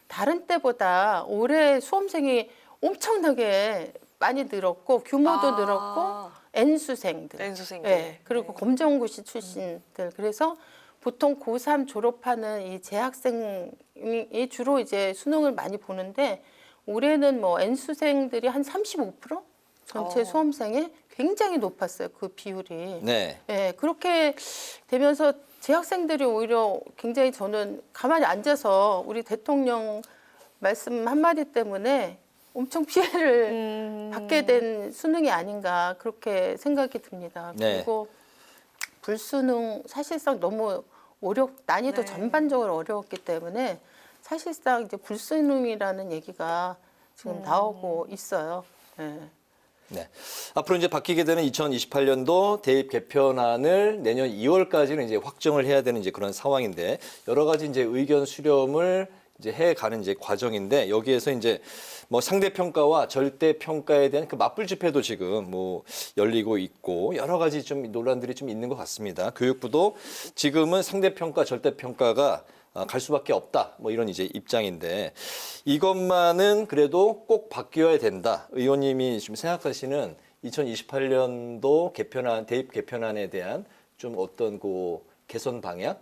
Speaker 19: 다른 때보다 올해 수험생이 엄청나게 많이 늘었고 규모도 늘었고 N수생들. 네, 그리고 검정고시 출신들. 그래서 보통 고3 졸업하는 이 재학생이 주로 이제 수능을 많이 보는데 올해는 뭐 N수생들이 한 35%? 전체 수험생에 굉장히 높았어요. 그 비율이.
Speaker 2: 네.
Speaker 19: 네, 그렇게 되면서 재학생들이 오히려 굉장히 저는 가만히 앉아서 우리 대통령 말씀 한마디 때문에 엄청 피해를 받게 된 수능이 아닌가 그렇게 생각이 듭니다.
Speaker 2: 네.
Speaker 19: 그리고 불수능 사실상 너무 난이도
Speaker 1: 네.
Speaker 19: 전반적으로 어려웠기 때문에 사실상 이제 불수능이라는 얘기가 지금 나오고 있어요. 네.
Speaker 2: 네. 앞으로 이제 바뀌게 되는 2028년도 대입 개편안을 내년 2월까지는 이제 확정을 해야 되는 이제 그런 상황인데 여러 가지 이제 의견 수렴을 이제 해가는 이제 과정인데 여기에서 이제 뭐 상대 평가와 절대 평가에 대한 그 맞불 집회도 지금 뭐 열리고 있고 여러 가지 좀 논란들이 좀 있는 것 같습니다. 교육부도 지금은 상대 평가, 절대 평가가 갈 수밖에 없다. 뭐 이런 이제 입장인데 이것만은 그래도 꼭 바뀌어야 된다. 의원님이 지금 생각하시는 2028년도 개편안, 대입 개편안에 대한 좀 어떤 그 개선 방향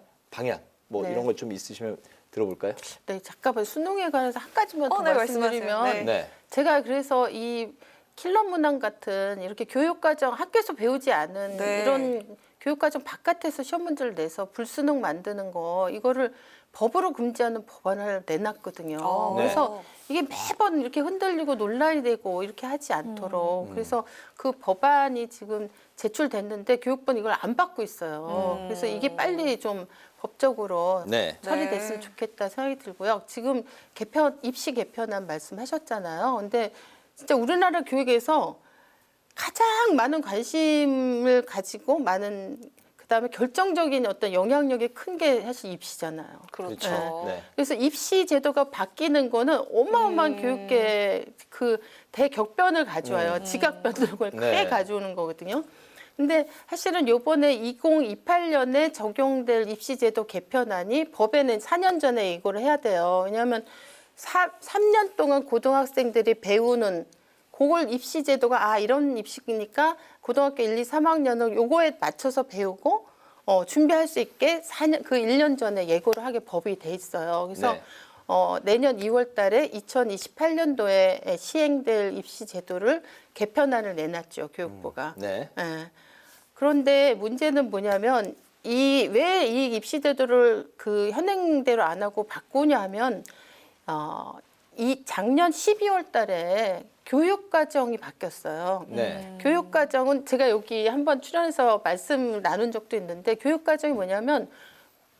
Speaker 2: 뭐
Speaker 19: 네.
Speaker 2: 이런 것 좀 있으시면 들어볼까요?
Speaker 19: 네, 잠깐만 수능에 관해서 한 가지만 더
Speaker 1: 네,
Speaker 19: 말씀드리면
Speaker 1: 말씀하세요.
Speaker 2: 네.
Speaker 19: 제가 그래서 이 킬러 문항 같은 이렇게 교육과정 학교에서 배우지 않은
Speaker 1: 네.
Speaker 19: 이런 교육과정 바깥에서 시험 문제를 내서 불수능 만드는 거 이거를 법으로 금지하는 법안을 내놨거든요.
Speaker 1: 네.
Speaker 19: 그래서 이게 매번 이렇게 흔들리고 논란이 되고 이렇게 하지 않도록 그래서 그 법안이 지금 제출됐는데 교육부는 이걸 안 받고 있어요. 그래서 이게 빨리 좀 법적으로
Speaker 2: 네.
Speaker 19: 처리됐으면 좋겠다 생각이 들고요. 지금 입시 개편안 말씀하셨잖아요. 근데 진짜 우리나라 교육에서 가장 많은 관심을 가지고 그다음에 결정적인 어떤 영향력이 큰 게 사실 입시잖아요.
Speaker 1: 그렇죠.
Speaker 2: 네.
Speaker 19: 그래서 입시 제도가 바뀌는 거는 어마어마한 교육계 그 대격변을 가져와요. 지각변 등을 크게
Speaker 2: 네.
Speaker 19: 가져오는 거거든요. 근데 사실은 요번에 2028년에 적용될 입시제도 개편안이 법에는 4년 전에 이거를 해야 돼요. 왜냐하면 3년 동안 고등학생들이 배우는 그걸 입시제도가 이런 입시니까 고등학교 1, 2, 3학년을 요거에 맞춰서 배우고 준비할 수 있게 1년 전에 예고를 하게 법이 돼 있어요. 그래서
Speaker 2: 네.
Speaker 19: 내년 2월 달에 2028년도에 시행될 입시 제도를 개편안을 내놨죠, 교육부가.
Speaker 2: 네.
Speaker 19: 예. 그런데 문제는 뭐냐면 왜 이 입시 제도를 그 현행대로 안 하고 바꾸냐 하면 이 작년 12월 달에 교육과정이 바뀌었어요.
Speaker 2: 네.
Speaker 19: 교육과정은 제가 여기 한번 출연해서 말씀을 나눈 적도 있는데 교육과정이 뭐냐면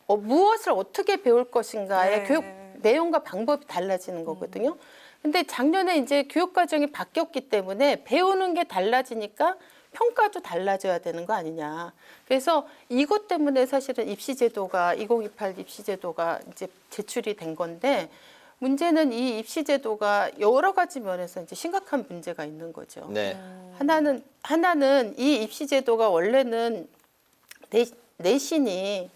Speaker 19: 무엇을 어떻게 배울 것인가의
Speaker 1: 네.
Speaker 19: 교육 내용과 방법이 달라지는 거거든요. 근데 작년에 이제 교육 과정이 바뀌었기 때문에 배우는 게 달라지니까 평가도 달라져야 되는 거 아니냐. 그래서 이것 때문에 사실은 입시제도가 2028 입시제도가 이제 제출이 된 건데 문제는 이 입시제도가 여러 가지 면에서 이제 심각한 문제가 있는 거죠.
Speaker 2: 네.
Speaker 19: 하나는 이 입시제도가 원래는 내신이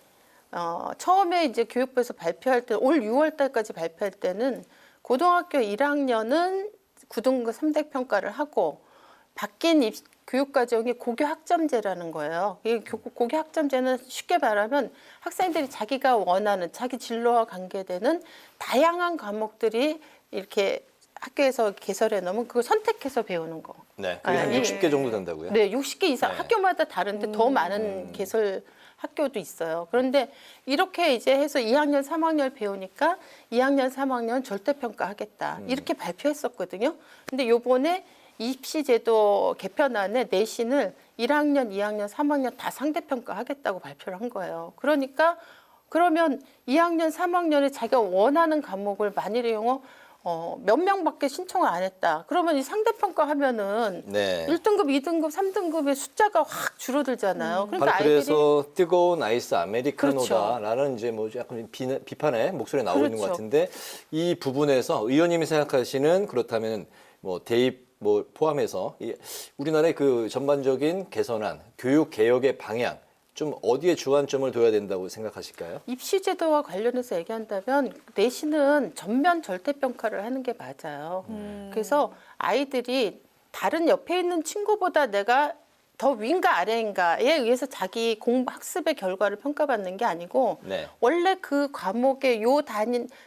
Speaker 19: 처음에 이제 교육부에서 발표할 때 올 6월 달까지 발표할 때는 고등학교 1학년은 9등급 3대 평가를 하고 바뀐 교육과정이 고교 학점제라는 거예요. 이 고교 학점제는 쉽게 말하면 학생들이 자기가 원하는 자기 진로와 관계되는 다양한 과목들이 이렇게 학교에서 개설해 놓으면 그걸 선택해서 배우는 거.
Speaker 2: 네, 그게 한 60개 정도 된다고요?
Speaker 19: 네, 60개 이상.
Speaker 2: 네.
Speaker 19: 학교마다 다른데 더 많은 개설 학교도 있어요. 그런데 이렇게 이제 해서 2학년, 3학년을 배우니까 2학년, 3학년 절대평가 하겠다. 이렇게 발표했었거든요. 근데 요번에 입시제도 개편안에 내신을 1학년, 2학년, 3학년 다 상대평가 하겠다고 발표를 한 거예요. 그러면 2학년, 3학년에 자기가 원하는 과목을 만일의 경우 몇 명밖에 신청을 안 했다. 그러면 이 상대평가 하면은
Speaker 2: 네.
Speaker 19: 1등급, 2등급, 3등급의 숫자가 확 줄어들잖아요. 그러니까
Speaker 2: 바로 그래서 뜨거운 아이스 아메리카노다라는
Speaker 19: 그렇죠.
Speaker 2: 이제 뭐 약간 비판의 목소리가 나오고 있는 것
Speaker 19: 그렇죠.
Speaker 2: 같은데 이 부분에서 의원님이 생각하시는 그렇다면 뭐 대입 뭐 포함해서 우리나라의 그 전반적인 개선안, 교육 개혁의 방향 좀 어디에 주안점을 둬야 된다고 생각하실까요?
Speaker 19: 입시제도와 관련해서 얘기한다면 내신은 전면 절대평가를 하는 게 맞아요. 그래서 아이들이 다른 옆에 있는 친구보다 내가 더 위인가 아래인가에 의해서 자기 공부 학습의 결과를 평가받는 게 아니고
Speaker 2: 네.
Speaker 19: 원래 그 과목의 요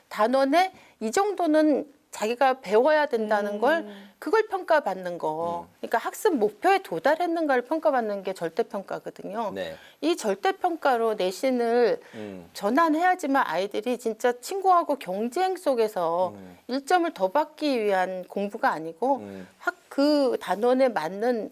Speaker 19: 단원에 이 정도는 자기가 배워야 된다는 걸 그걸 평가받는 거. 그러니까 학습 목표에 도달했는가를 평가받는 게 절대평가거든요.
Speaker 2: 네.
Speaker 19: 이 절대평가로 내신을 전환해야지만 아이들이 진짜 친구하고 경쟁 속에서 1점을 더 받기 위한 공부가 아니고 그 단원에 맞는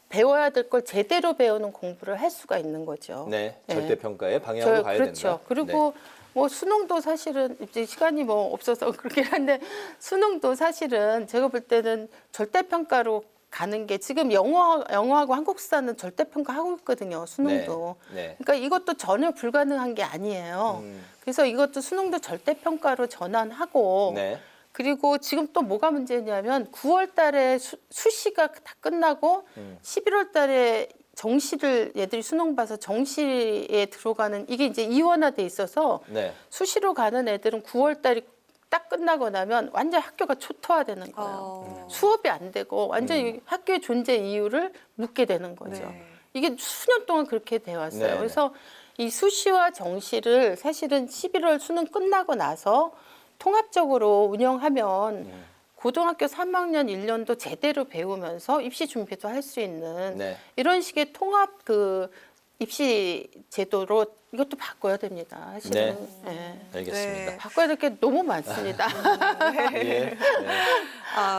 Speaker 19: 배워야 될 걸 제대로 배우는 공부를 할 수가 있는 거죠.
Speaker 2: 네, 절대평가의 방향으로 가야
Speaker 19: 그렇죠.
Speaker 2: 된다.
Speaker 19: 그리고 뭐 수능도 사실은 이제 시간이 뭐 없어서 그렇긴 한데 수능도 사실은 제가 볼 때는 절대평가로 가는 게 지금 영어하고 한국사는 절대평가 하고 있거든요. 수능도.
Speaker 2: 네.
Speaker 19: 그러니까 이것도 전혀 불가능한 게 아니에요. 그래서 이것도 수능도 절대평가로 전환하고
Speaker 2: 네.
Speaker 19: 그리고 지금 또 뭐가 문제냐면 9월 달에 수시가 다 끝나고 11월 달에 정시를 얘들이 수능 봐서 정시에 들어가는 이게 이제 이원화돼 있어서
Speaker 2: 네.
Speaker 19: 수시로 가는 애들은 9월 달이 딱 끝나고 나면 완전 학교가 초토화되는 거예요. 수업이 안 되고 완전 학교의 존재 이유를 묻게 되는 거죠.
Speaker 1: 네.
Speaker 19: 이게 수년 동안 그렇게 돼 왔어요.
Speaker 2: 네.
Speaker 19: 그래서 이 수시와 정시를 사실은 11월 수능 끝나고 나서 통합적으로 운영하면 고등학교 3학년 1년도 제대로 배우면서 입시 준비도 할 수 있는
Speaker 2: 네.
Speaker 19: 이런 식의 통합 입시 제도로 이것도 바꿔야 됩니다. 사실은.
Speaker 2: 네. 알겠습니다.
Speaker 19: 네. 바꿔야 될 게 너무 많습니다.
Speaker 2: 예. 네.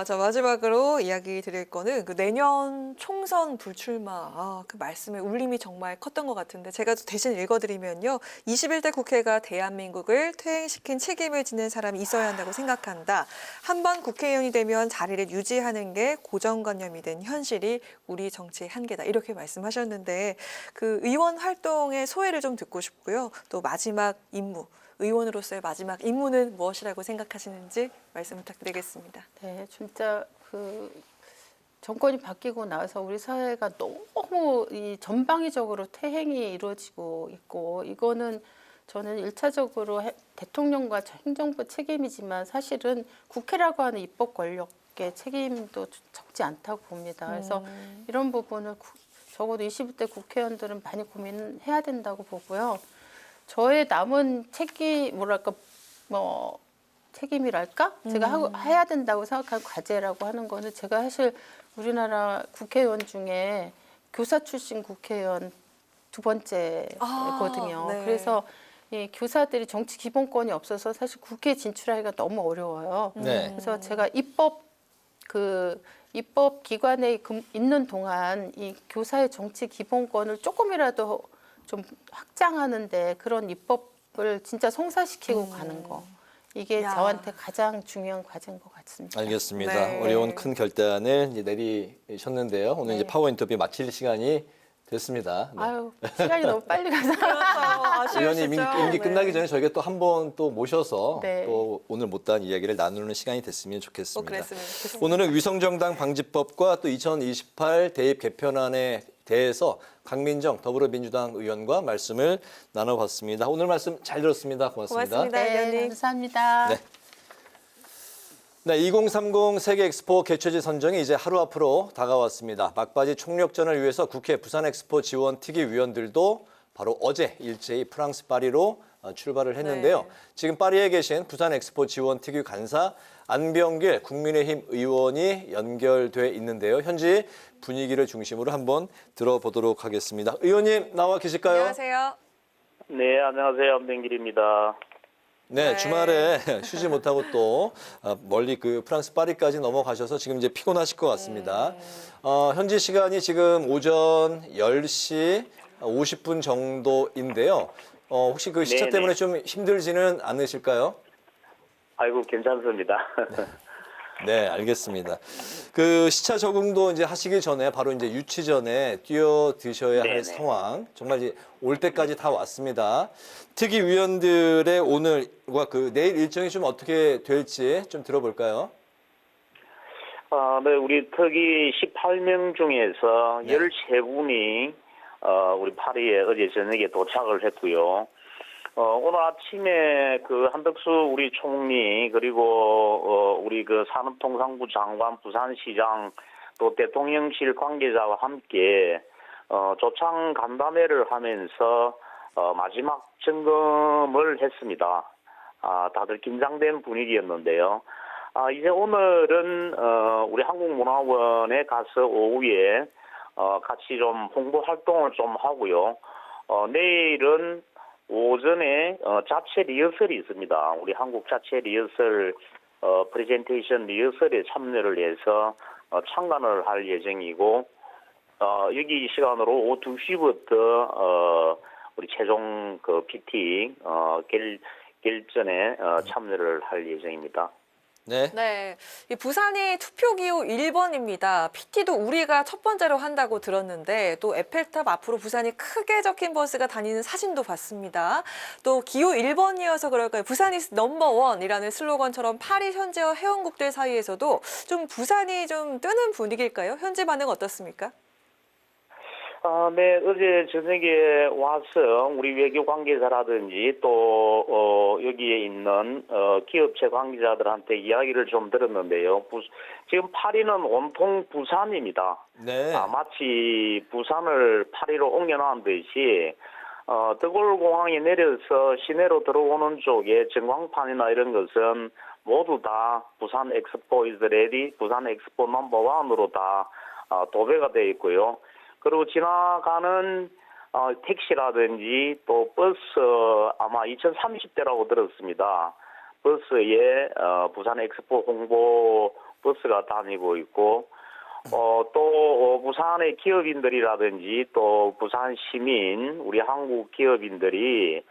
Speaker 1: 자, 마지막으로 이야기 드릴 거는 그 내년 총선 불출마 그 말씀에 울림이 정말 컸던 것 같은데 제가 대신 읽어드리면요. 21대 국회가 대한민국을 퇴행시킨 책임을 지는 사람이 있어야 한다고 생각한다. 한 번 국회의원이 되면 자리를 유지하는 게 고정관념이 된 현실이 우리 정치의 한계다. 이렇게 말씀하셨는데 그 의원 활동의 소회를 좀 듣고 싶고요. 또 마지막 임무. 의원으로서의 마지막 임무는 무엇이라고 생각하시는지 말씀 부탁드리겠습니다.
Speaker 19: 네, 진짜 그 정권이 바뀌고 나서 우리 사회가 너무 이 전방위적으로 퇴행이 이루어지고 있고 이거는 저는 1차적으로 대통령과 행정부 책임이지만 사실은 국회라고 하는 입법 권력의 책임도 적지 않다고 봅니다. 그래서 이런 부분을 적어도 21대 국회의원들은 많이 고민해야 된다고 보고요. 저의 남은 책임이랄까? 제가 해야 된다고 생각한 과제라고 하는 거는 제가 사실 우리나라 국회의원 중에 교사 출신 국회의원 두 번째거든요.
Speaker 1: 네.
Speaker 19: 그래서 이 교사들이 정치 기본권이 없어서 사실 국회에 진출하기가 너무 어려워요.
Speaker 2: 네.
Speaker 19: 그래서 제가 입법 기관에 있는 동안 이 교사의 정치 기본권을 조금이라도 좀 확장하는데 그런 입법 을 진짜 성사시키고 가는 거. 이게
Speaker 1: 야.
Speaker 19: 저한테 가장 중요한 과제인 것 같습니다.
Speaker 2: 알겠습니다.
Speaker 1: 네.
Speaker 2: 어려운 큰 결단을 이제 내리셨는데요. 오늘
Speaker 19: 네.
Speaker 2: 이제 파워 인터뷰 마칠 시간이 됐습니다. 네.
Speaker 19: 아유, 시간이 너무 빨리 가서.
Speaker 2: 의원님 임기 끝나기 전에 저희가 또 한 번 또 모셔서
Speaker 19: 네.
Speaker 2: 또 오늘 못다한 이야기를 나누는 시간이 됐으면 좋겠습니다.
Speaker 1: 그랬으면 좋겠습니다.
Speaker 2: 오늘은 위성정당 방지법과 또 2028 대입 개편안에 대해서 강민정 더불어민주당 의원과 말씀을 나눠봤습니다. 오늘 말씀 잘 들었습니다. 고맙습니다.
Speaker 1: 고맙습니다,
Speaker 19: 네,
Speaker 1: 의원님.
Speaker 19: 감사합니다.
Speaker 2: 네. 네, 2030 세계 엑스포 개최지 선정이 이제 하루 앞으로 다가왔습니다. 막바지 총력전을 위해서 국회 부산 엑스포 지원 특위 위원들도 바로 어제 일제히 프랑스 파리로 출발을 했는데요.
Speaker 1: 네.
Speaker 2: 지금 파리에 계신 부산 엑스포 지원 특위 간사 안병길 국민의힘 의원이 연결돼 있는데요. 현지 분위기를 중심으로 한번 들어보도록 하겠습니다. 의원님 나와 계실까요?
Speaker 1: 안녕하세요.
Speaker 20: 네, 안녕하세요. 안병길입니다.
Speaker 2: 네, 주말에 쉬지 못하고 또 멀리 그 프랑스 파리까지 넘어가셔서 지금 이제 피곤하실 것 같습니다. 현지 시간이 지금 오전 10시 50분 정도인데요. 혹시 그 시차
Speaker 20: 네네.
Speaker 2: 때문에 좀 힘들지는 않으실까요?
Speaker 20: 아이고, 괜찮습니다.
Speaker 2: 네, 알겠습니다. 그 시차 적응도 이제 하시기 전에 바로 이제 유치 전에 뛰어드셔야 할
Speaker 20: 네네.
Speaker 2: 상황. 정말 이제 올 때까지 다 왔습니다. 특위 위원들의 오늘과 그 내일 일정이 좀 어떻게 될지 좀 들어볼까요?
Speaker 20: 네, 우리 특위 18명 중에서
Speaker 2: 네.
Speaker 20: 13분이 우리 파리에 어제 저녁에 도착을 했고요. 오늘 아침에 그 한덕수 우리 총리 그리고 우리 그 산업통상부 장관, 부산시장 또 대통령실 관계자와 함께 조창 간담회를 하면서 마지막 점검을 했습니다. 다들 긴장된 분위기였는데요. 이제 오늘은 우리 한국문화원에 가서 오후에 같이 좀 홍보 활동을 좀 하고요. 내일은 오전에 자체 리허설이 있습니다. 우리 한국 자체 리허설 프레젠테이션 리허설에 참여를 해서 참관을 할 예정이고 여기 시간으로 오후 2시부터 우리 최종 그 PT 결전에 참여를 할 예정입니다.
Speaker 2: 네.
Speaker 1: 네, 이 부산이 투표 기호 1번입니다. PT도 우리가 첫 번째로 한다고 들었는데 또 에펠탑 앞으로 부산이 크게 적힌 버스가 다니는 사진도 봤습니다. 또 기호 1번이어서 그럴까요? 부산이 넘버원이라는 슬로건처럼 파리 현지와 회원국들 사이에서도 좀 부산이 좀 뜨는 분위기일까요? 현지 반응 어떻습니까?
Speaker 20: 네, 어제 저녁에 와서 우리 외교 관계자라든지 또 여기에 있는 기업체 관계자들한테 이야기를 좀 들었는데요. 지금 파리는 온통 부산입니다.
Speaker 2: 네.
Speaker 20: 마치 부산을 파리로 옮겨놓은 듯이 드골공항에 내려서 시내로 들어오는 쪽에 전광판이나 이런 것은 모두 다 부산 엑스포 is ready, 부산 엑스포 넘버원으로 다 도배가 되어 있고요. 그리고 지나가는 택시라든지 또 버스 아마 2030대라고 들었습니다. 버스에 부산 엑스포 홍보 버스가 다니고 있고 또 부산의 기업인들이라든지 또 부산 시민 우리 한국 기업인들이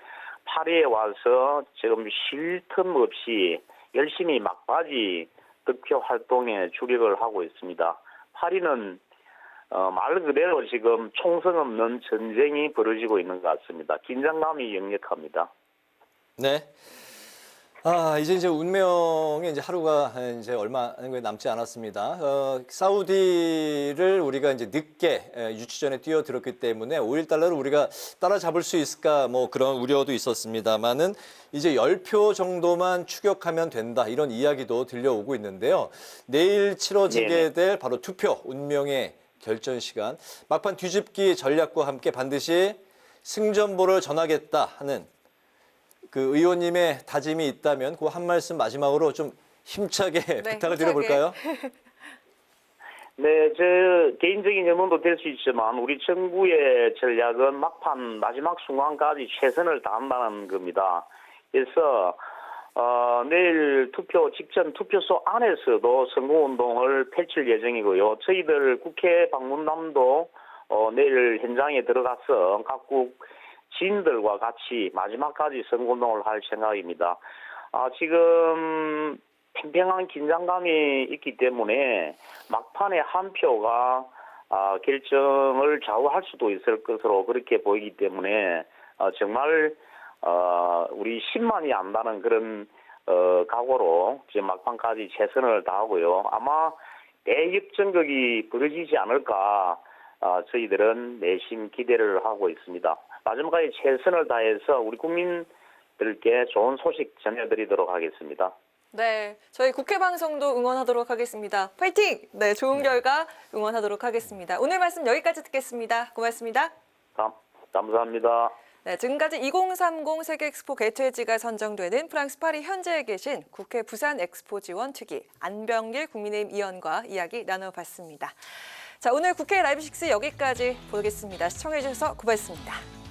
Speaker 20: 파리에 와서 지금 쉴 틈 없이 열심히 막바지 득표 활동에 주력을 하고 있습니다. 파리는 말 그대로 지금 총성 없는 전쟁이 벌어지고 있는 것 같습니다. 긴장감이 역력합니다.
Speaker 2: 네. 이제 운명의 이제 하루가 이제 얼마 남지 않았습니다. 사우디를 우리가 이제 늦게 유치전에 뛰어들었기 때문에 5.1달러를 우리가 따라잡을 수 있을까 뭐 그런 우려도 있었습니다만은 이제 10표 정도만 추격하면 된다 이런 이야기도 들려오고 있는데요. 내일 치러지게 될 바로 투표 운명의 결전 시간 막판 뒤집기 전략과 함께 반드시 승전보를 전하겠다 하는 그 의원님의 다짐이 있다면 그 한 말씀 마지막으로 좀 힘차게 부탁을 드려볼까요?
Speaker 20: 네, 저 개인적인 염원도 될 수 있지만 우리 정부의 전략은 막판 마지막 순간까지 최선을 다한다는 겁니다. 그래서 내일 투표 직전 투표소 안에서도 선거운동을 펼칠 예정이고요. 저희들 국회 방문단도 내일 현장에 들어가서 각국 지인들과 같이 마지막까지 선거운동을 할 생각입니다. 지금 팽팽한 긴장감이 있기 때문에 막판에 한 표가 결정을 좌우할 수도 있을 것으로 그렇게 보이기 때문에 정말 우리 10만이 안다는 그런 각오로 지금 막판까지 최선을 다하고요. 아마 대역전극이 벌어지지 않을까 저희들은 내심 기대를 하고 있습니다. 마지막까지 최선을 다해서 우리 국민들께 좋은 소식 전해드리도록 하겠습니다.
Speaker 1: 네, 저희 국회 방송도 응원하도록 하겠습니다. 파이팅! 네, 좋은 결과 응원하도록 하겠습니다. 오늘 말씀 여기까지 듣겠습니다. 고맙습니다.
Speaker 20: 감사합니다.
Speaker 1: 네, 지금까지 2030 세계엑스포 개최지가 선정되는 프랑스 파리 현지에 계신 국회 부산 엑스포 지원 특위 안병길 국민의힘 의원과 이야기 나눠봤습니다. 자, 오늘 국회 라이브 6 여기까지 보겠습니다. 시청해주셔서 고맙습니다.